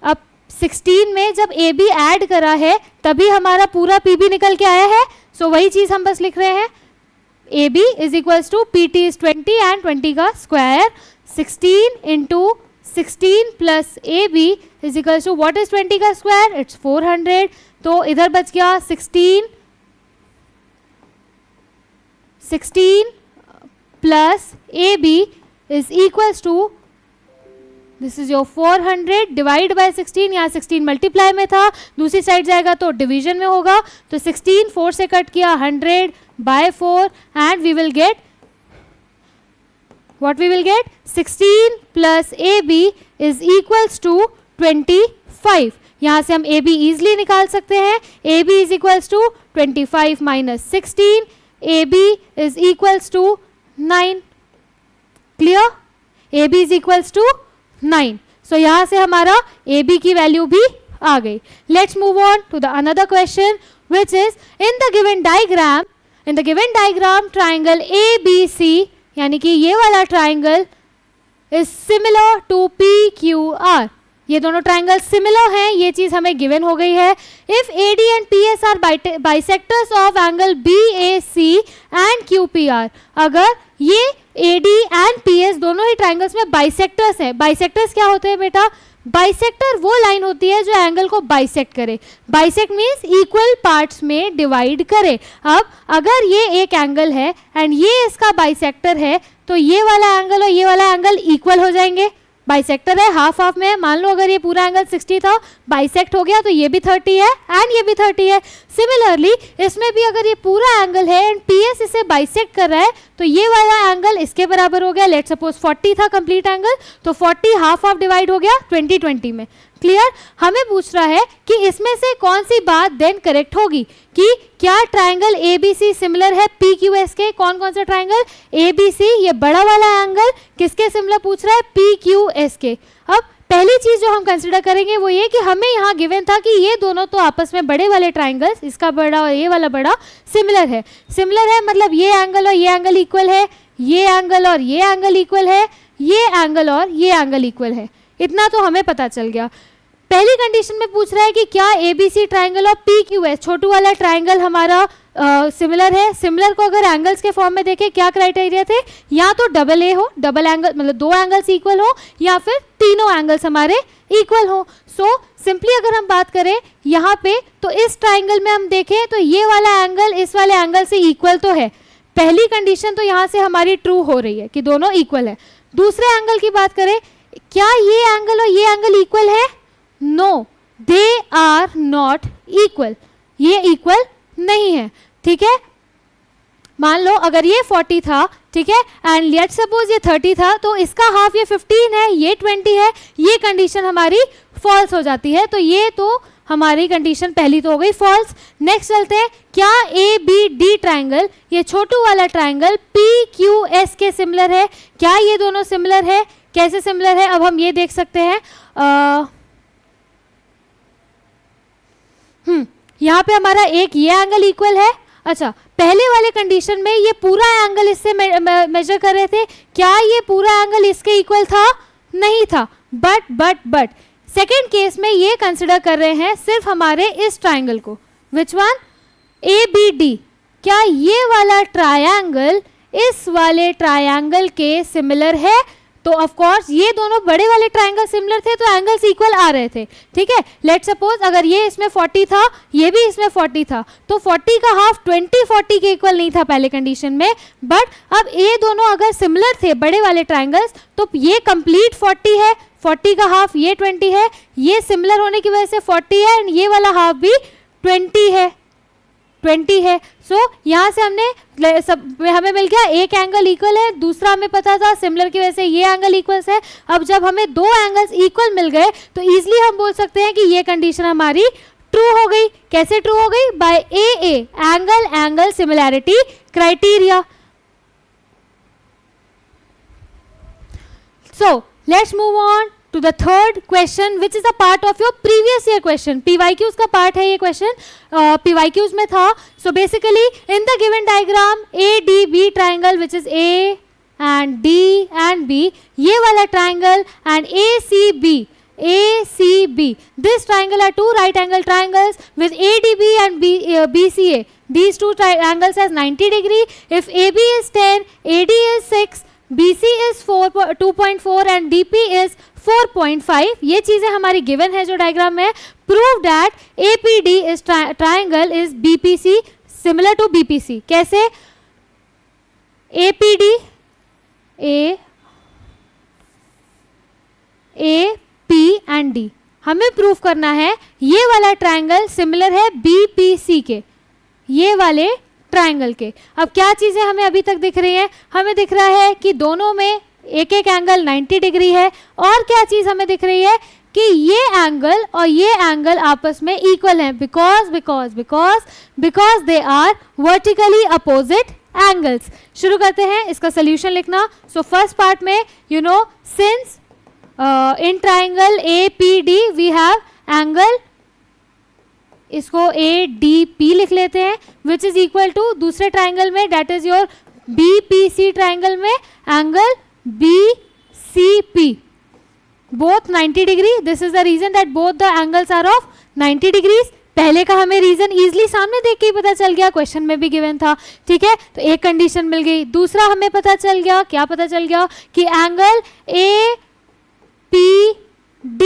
अब 16 में जब AB ऐड करा है तभी हमारा पूरा PB निकल के आया है, सो वही चीज हम बस लिख रहे हैं, AB is equals to PT is 20 and 20 का square, 16 into 16 plus AB is equals to what is 20 का स्क्वायर, इट्स 400। तो इधर बच गया 16 plus AB is equals to this is your 400 divide by 16, यहाँ 16 मल्टीप्लाई में था, दूसरी साइड जाएगा तो डिवीजन में होगा, तो 16 4 से कट किया, 100 by 4 and we will get what, we will get 16 plus AB is equals to 25। यहाँ से हम AB इजिली निकाल सकते हैं, AB is equals to 25 minus 16, AB is equals to 9। Clear, AB is equals to 9। So यहाँ से हमारा AB की वैल्यू भी आ गई। Let's move on to the another question which is in the given diagram triangle ABC, यानी कि ये वाला triangle is similar to PQR। ये दोनों ट्राइंगल सिमिलर हैं, ये चीज हमें गिवन हो गई है। If AD and PS are bisectors of angle BAC and QPR, अगर ये AD एंड PS दोनों ही ट्राइंगल्स में बाइसेक्टर्स हैं। बाइसेक्टर्स क्या होते हैं बेटा, बाइसेक्टर वो लाइन होती है जो एंगल को बाइसेक्ट करे। बाइसेक्ट मीन्स इक्वल पार्ट्स में डिवाइड करे। अब अगर ये एक एंगल है एंड ये इसका बाइसेक्टर है, तो ये वाला एंगल और ये वाला एंगल इक्वल हो जाएंगे। बाइसेक्टर है, हाफ हाफ में है। मान लो अगर ये पूरा एंगल 60 था, बाइसेक्ट हो गया तो ये भी 30 है एंड ये भी 30 है। सिमिलरली इसमें भी अगर ये पूरा एंगल है एंड पीएस इसे बाइसेक्ट कर रहा है तो ये वाला एंगल इसके बराबर हो गया। लेट्स सपोज 40 था कंप्लीट एंगल, तो 40 हाफ हाफ डिवाइड हो गया 20-20 में। क्लियर? हमें पूछ रहा है कि इसमें से कौन सी बात देन करेक्ट होगी कि क्या ट्राइंगल एबीसी सिमिलर है पीक्यूएस के। कौन कौन सा ट्राइंगल? एबीसी, ये बड़ा वाला एंगल किसके सिमिलर पूछ रहा है? पीक्यूएस के। अब पहली चीज जो हम कंसिडर करेंगे वो ये कि हमें यहाँ गिवन था कि ये दोनों तो आपस में बड़े वाले ट्राइंगल्स, इसका बड़ा और ये वाला बड़ा सिमिलर है। सिमिलर है मतलब ये एंगल और ये एंगल इक्वल है, ये एंगल और ये एंगल इक्वल है, ये एंगल और ये एंगल इक्वल है। इतना तो हमें पता चल गया। पहली कंडीशन में पूछ रहा है कि क्या एबीसी ट्राइंगल और पीक्यूएस छोटू वाला ट्राइंगल हमारा सिमिलर है। सिमिलर को अगर एंगल्स के फॉर्म में देखें क्या क्राइटेरिया थे? या तो डबल ए हो, डबल एंगल मतलब दो एंगल्स इक्वल हो, या फिर तीनों एंगल्स हमारे इक्वल हो। सो सिंपली अगर हम बात करें यहाँ पे तो इस ट्राइंगल में हम देखें तो ये वाला एंगल इस वाले एंगल से इक्वल तो है। पहली कंडीशन तो यहाँ से हमारी ट्रू हो रही है कि दोनों इक्वल है। दूसरे एंगल की बात करें, क्या ये एंगल और ये एंगल इक्वल है? No, they are not equal, ये इक्वल नहीं है। ठीक है, मान लो अगर ये 40 था, ठीक है, एंड लेट्स सपोज ये 30 था, तो इसका हाफ ये 15 है, ये 20 है, ये कंडीशन हमारी फॉल्स हो जाती है। तो ये तो हमारी कंडीशन पहली तो हो गई फॉल्स। नेक्स्ट चलते हैं, क्या ए बी डी ट्राइंगल, ये छोटू वाला ट्राइंगल पी क्यू एस के सिमिलर है? क्या ये दोनों सिमिलर है? कैसे सिमिलर है? अब हम ये देख सकते हैं, यहाँ पे हमारा एक ये एंगल इक्वल है। अच्छा, पहले वाले कंडीशन में ये पूरा एंगल इससे मेजर कर रहे थे, क्या ये पूरा एंगल इसके इक्वल था? नहीं था। बट सेकेंड केस में ये कंसिडर कर रहे हैं सिर्फ हमारे इस ट्राइंगल को। Which one? A B D. क्या ये वाला ट्रायंगल इस वाले ट्रायंगल के सिमिलर है? तो ऑफ कोर्स ये दोनों बड़े वाले ट्रायंगल सिमिलर थे तो एंगल्स इक्वल आ रहे थे। ठीक है, लेट्स सपोज अगर ये इसमें 40 था, ये भी इसमें 40 था, तो 40 का हाफ 20-40 के इक्वल नहीं था पहले कंडीशन में। बट अब ये दोनों अगर सिमिलर थे बड़े वाले ट्रायंगल्स तो ये कंप्लीट 40 है, 40 का हाफ ये 20 है, ये सिमिलर होने की वजह से 40 है एंड ये वाला हाफ भी 20 है। सो यहाँ से हमें मिल गया एक एंगल इक्वल है, दूसरा हमें पता था सिमिलर की वजह से ये एंगल इक्वल है। अब जब हमें दो एंगल्स इक्वल मिल गए तो इजीली हम बोल सकते हैं कि ये कंडीशन हमारी ट्रू हो गई। कैसे ट्रू हो गई? By a angle similarity criteria. So let's move on to the third question which is a part of your previous year question. PYQs का part है ये question, PYQs में था. So basically in the given diagram ADB triangle which is A and D and B, ये वाला triangle and ACB, this triangle are two right angle triangles with ADB and BCA. These two triangles has 90 degree. If AB is 10, AD is 6, BC is 2.4 and DP is 4.5. ये चीजें हमारी given है जो diagram में. Prove that APD is triangle is BPC similar to BPC. कैसे? APD A P and D हमें prove करना है ये वाला ट्राइंगल सिमिलर है BPC के, ये वाले ट्राइंगल के. अब क्या चीजें हमें अभी तक दिख रही हैं? हमें दिख रहा है कि दोनों में एक एक एंगल 90 डिग्री है. और क्या चीज हमें दिख रही है कि ये एंगल और ये एंगल आपस में इक्वल हैं because they are vertically opposite angles. शुरू करते हैं इसका सोल्यूशन लिखना. सो फर्स्ट पार्ट में you know since in triangle APD we have angle, इसको ADP लिख लेते हैं विच इज इक्वल टू दूसरे ट्राइंगल में that is your BPC triangle में angle BCP, both 90 degree. This is the reason that both the angles are of 90 degrees. पहले का हमें रीजन इजीली सामने देख के ही पता चल गया, क्वेश्चन में भी गिवन था. ठीक है, तो एक कंडीशन मिल गई. दूसरा हमें पता चल गया, क्या पता चल गया कि एंगल APD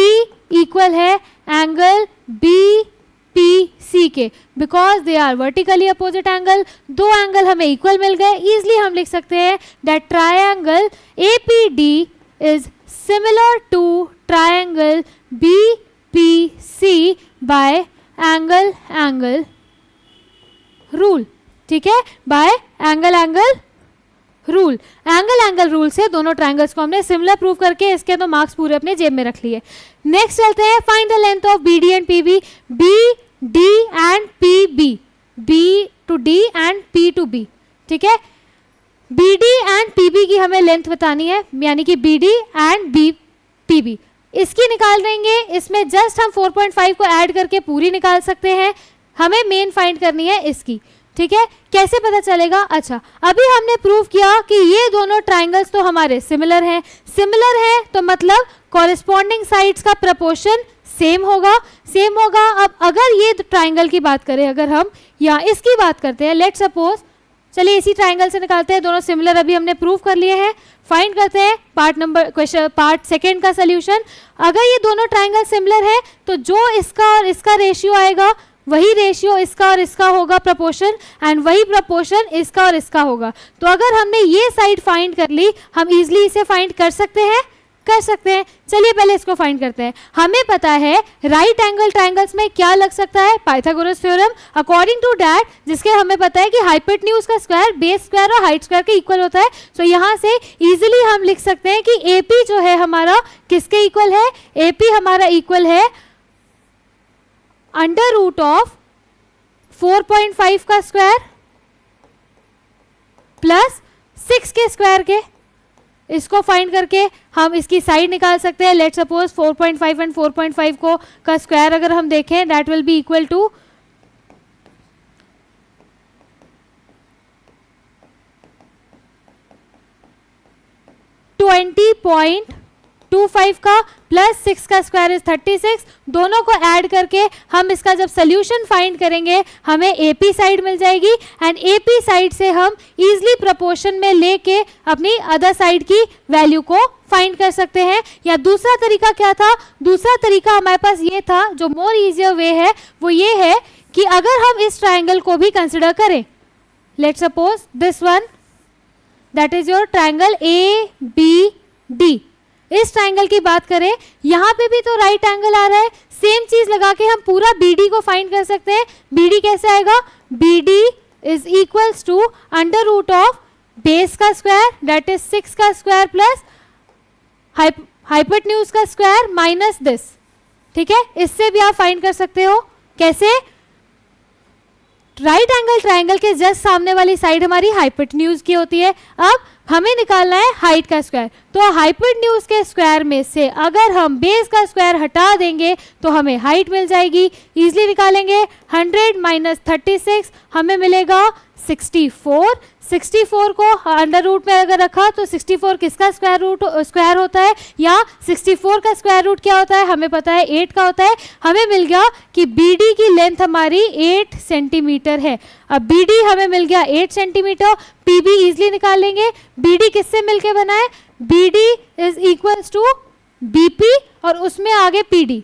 इक्वल है एंगल BPC के because they are vertically opposite angle. दो एंगल हमें इक्वल मिल गए. इजिली हम लिख सकते हैं that triangle APD is similar to triangle BPC by angle rule, ठीक है, by angle rule. Angle rule से दोनों ट्रायंगल्स को हमने सिमिलर प्रूव करके इसके तो मार्क्स पूरे अपने जेब में रख लिए। नेक्स्ट चलते हैं, find the length of BD and PB, BD and PB, B to D and P to B, ठीक है। BD एंड PB की हमें लेंथ बतानी है, यानी कि BD एंड PB इसकी निकाल देंगे। इसमें जस्ट हम 4.5 को ऐड करके पूरी निकाल सकते हैं। हमें मेन फाइंड करनी है इसकी, ठीक है। कैसे पता चलेगा? अच्छा, अभी हमने प्रूव किया कि ये दोनों ट्राइंगल्स तो हमारे सिमिलर हैं। सिमिलर है तो मतलब कॉरेस्पॉन्डिंग साइड्स का प्रपोर्शन सेम होगा। अब अगर ये ट्राइंगल की बात करें, अगर हम या इसकी बात करते हैं, लेट्स सपोज, चलिए इसी ट्राइंगल से निकालते हैं, दोनों सिमिलर अभी हमने प्रूव कर लिए हैं। फाइंड करते हैं पार्ट सेकेंड का सोल्यूशन। अगर ये दोनों ट्राइंगल सिमिलर है तो जो इसका और इसका रेशियो आएगा वही रेशियो इसका और इसका होगा प्रपोर्शन, एंड वही प्रपोर्शन इसका और इसका होगा। तो अगर हमने ये साइड फाइंड कर ली, हम इजीली इसे फाइंड कर सकते हैं। चलिए पहले इसको फाइंड करते हैं। हमें पता है राइट एंगल ट्राइंगल्स में क्या लग सकता है, Pythagoras theorem. According to that, जिसके हमें पता है कि हाइपोटेन्यूज का स्क्वायर बेस स्क्वायर और हाइट स्क्वायर के इक्वल होता है। सो यहाँ से इजीली हम लिख सकते हैं कि AP जो है हमारा किसके इक्वल है? AP हमारा इक्वल है अंडर रूट ऑफ 4.5 का स्क्वायर प्लस 6 के स्क्वायर के। इसको फाइंड करके हम इसकी साइड निकाल सकते हैं। लेट्स सपोज 4.5 एंड 4.5 को का स्क्वायर अगर हम देखें, that will be equal to 20.25 का प्लस 6 का स्क्वायर इज 36। दोनों को ऐड करके हम इसका जब सोल्यूशन फाइंड करेंगे हमें AP साइड मिल जाएगी, एंड AP साइड से हम इजीली प्रोपोर्शन में लेके अपनी अदर साइड की वैल्यू को फाइंड कर सकते हैं। या दूसरा तरीका क्या था? दूसरा तरीका हमारे पास ये था, जो मोर इजियर वे है वो ये है कि अगर हम इस ट्राइंगल को भी कंसिडर करें, let's suppose this one, that is your triangle ABD। इस ट्राइंगल की बात करें, यहाँ पे भी तो राइट एंगल आ रहा है, सेम चीज लगा के हम पूरा BD को फाइंड कर सकते हैं। BD कैसे आएगा? BD is equals to under root of base का स्क्वायर दैट इज 6 का स्क्वायर प्लस हाइपोटेन्यूज का स्क्वायर माइनस दिस, ठीक है। इससे भी आप फाइंड कर सकते हो। कैसे? राइट एंगल ट्राइंगल के जस्ट सामने वाली साइड हमारी हाइपोटेन्यूज की होती है। अब हमें निकालना है हाइट का स्क्वायर, तो हाइपोटेन्यूज के स्क्वायर में से अगर हम बेस का स्क्वायर हटा देंगे तो हमें हाइट मिल जाएगी। इजीली निकालेंगे। 100 माइनस 36 हमें मिलेगा 64। 64 को अंडर रूट में अगर रखा तो 64 किसका स्क्वायर होता है, या 64 का स्क्वायर रूट क्या होता है? हमें पता है 8 का होता है। हमें मिल गया कि BD की लेंथ हमारी 8 सेंटीमीटर है। अब BD हमें मिल गया 8 सेंटीमीटर। PB इजिली निकाल लेंगे। BD किससे मिलके बना है? BD is equals to BP और उसमें आगे PD,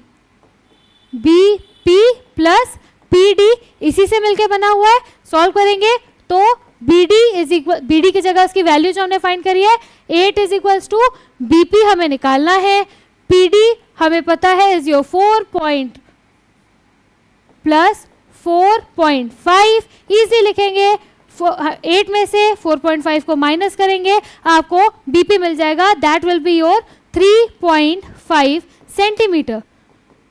BP प्लस PD इसी से मिलके बना हुआ है। सॉल्व करेंगे तो BD की जगह उसकी वैल्यू जो हमने फाइंड करी है 8 इज इक्वल्स टू BP हमें निकालना है। PD हमें पता है इज योर 4 प्लस 4.5। इजी लिखेंगे। 8 में से 4.5 को माइनस करेंगे, आपको BP मिल जाएगा, that will be your 3.5 centimetre.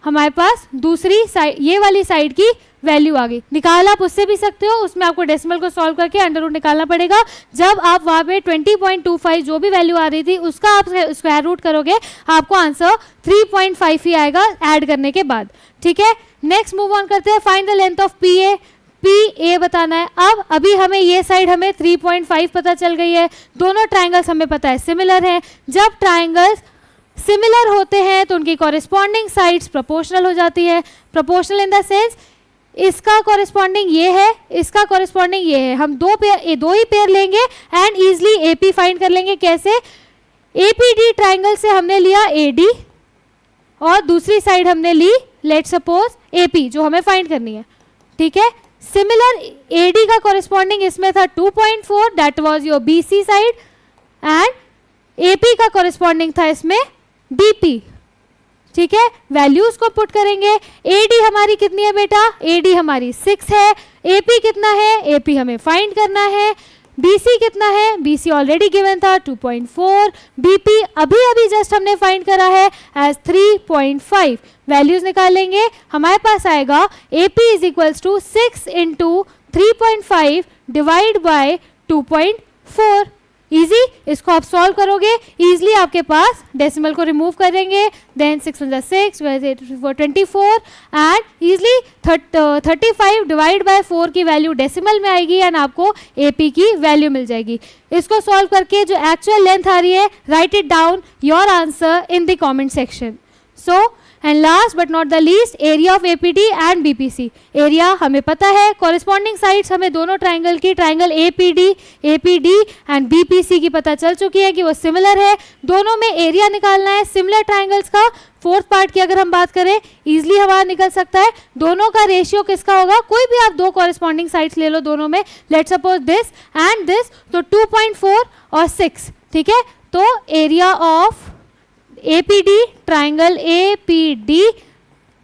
हमारे पास दूसरी साइड, ये वाली साइड की वैल्यू आ गई। निकाल आप उससे भी सकते हो, उसमें आपको डेसिमल को सॉल्व करके अंडर रूट निकालना पड़ेगा। जब आप वहाँ पे 20.25 जो भी वैल्यू आ रही थी उसका आप स्क्वायर रूट करोगे, आपको आंसर 3.5 ही आएगा ऐड करने के बाद, ठीक है। नेक्स्ट मूव ऑन करते हैं। Find the length of PA बताना है। अब अभी हमें ये साइड हमें 3.5 पता चल गई है। दोनों ट्राइंगल्स हमें पता है सिमिलर हैं। जब ट्राइंगल्स सिमिलर होते हैं तो उनकी कॉरेस्पॉन्डिंग साइड्स प्रोपोर्शनल हो जाती है। प्रोपोर्शनल इन द सेंस इसका कॉरेस्पॉन्डिंग ये है, इसका कॉरेस्पॉन्डिंग ये है। हम दो ही पेयर लेंगे एंड इजिली AP फाइंड कर लेंगे। कैसे? APD ट्राइंगल से हमने लिया AD और दूसरी साइड हमने ली लेट्स सपोज AP जो हमें फाइंड करनी है, ठीक है। सिमिलर AD का कॉरेस्पॉन्डिंग इसमें था 2.4 that was your BC side, and AP का कॉरेस्पॉन्डिंग था इसमें बीपी, ठीक है, वैल्यूज को पुट करेंगे। एडी हमारी कितनी है बेटा, एडी हमारी 6 है। एपी कितना है, एपी हमें फाइंड करना है। बीसी कितना है, बीसी ऑलरेडी गिवन था 2.4। बीपी अभी अभी जस्ट हमने फाइंड करा है एज 3.5। वैल्यूज निकालेंगे, हमारे पास आएगा AP is equals to 6 into 3.5 divide by 2.4। Easy, इसको आप सॉल्व करोगे इजीली, आपके पास डेसिमल को रिमूव करेंगे, then 6 × 6 24 and easily 35 divide by 4 की वैल्यू डेसिमल में आएगी एंड आपको एपी की वैल्यू मिल जाएगी। इसको सॉल्व करके जो एक्चुअल लेंथ आ रही है, right it down your answer in the comment section. So and last but not the least, area of APD and BPC. Area हमें पता है, कॉरेस्पॉन्डिंग साइड्स हमें दोनों ट्राइंगल की, ट्राइंगल एपीडी एंड बीपीसी की पता चल चुकी है कि वो सिमिलर है। दोनों में एरिया निकालना है सिमिलर ट्राइंगल्स का। फोर्थ पार्ट की अगर हम बात करें, इजीली हमारा निकल सकता है। दोनों का रेशियो किसका होगा, कोई भी आप दो कॉरेस्पॉन्डिंग साइड्स ले लो दोनों में, let's suppose this and this, तो 2.4 और 6, ठीक है। तो area of APD, triangle APD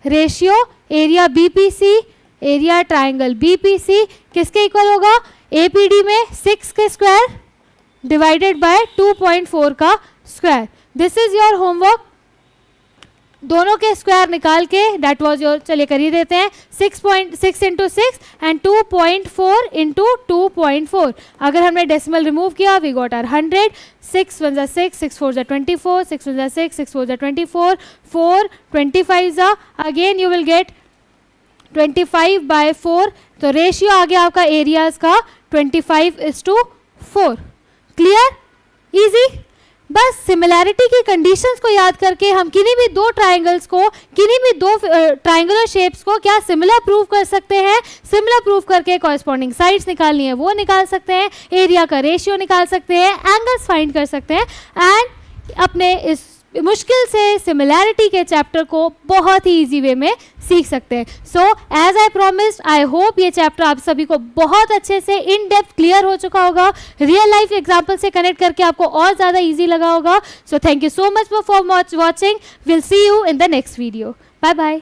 ratio area BPC, area triangle BPC किसके इक्वल होगा, एपीडी में 6 के स्क्वायर डिवाइडेड बाय 2.4 का square. This is your homework, दोनों के स्क्वायर निकाल के, दैट वाज योर, चलिए कर ही देते हैं। 6.6 इंटू 6 एंड 2.4 इंटू 2.4। अगर हमने डेसिमल रिमूव किया, we got are 100। 6 1 6, 6 4 24, 6 1 6, 6 4 24, 4 25 again you will get 25/4। तो रेशियो आ गया आपका एरियाज का 25:4। Clear, easy. बस सिमिलैरिटी की कंडीशंस को याद करके हम किन्हीं भी दो ट्राइंगल्स को, किन्हीं भी दो ट्राइंगुलर शेप्स को क्या सिमिलर प्रूव कर सकते हैं। सिमिलर प्रूव करके कॉरेस्पॉन्डिंग साइड्स निकालनी है वो निकाल सकते हैं, एरिया का रेशियो निकाल सकते हैं, एंगल्स फाइंड कर सकते हैं एंड अपने इस मुश्किल से सिमिलैरिटी के चैप्टर को बहुत ही इजी वे में सीख सकते हैं। So as I promised, I hope ये चैप्टर आप सभी को बहुत अच्छे से इन डेप्थ क्लियर हो चुका होगा, रियल लाइफ एग्जाम्पल से कनेक्ट करके आपको और ज़्यादा इजी लगा होगा। So thank you so much for watching, will see you in the next video, bye bye.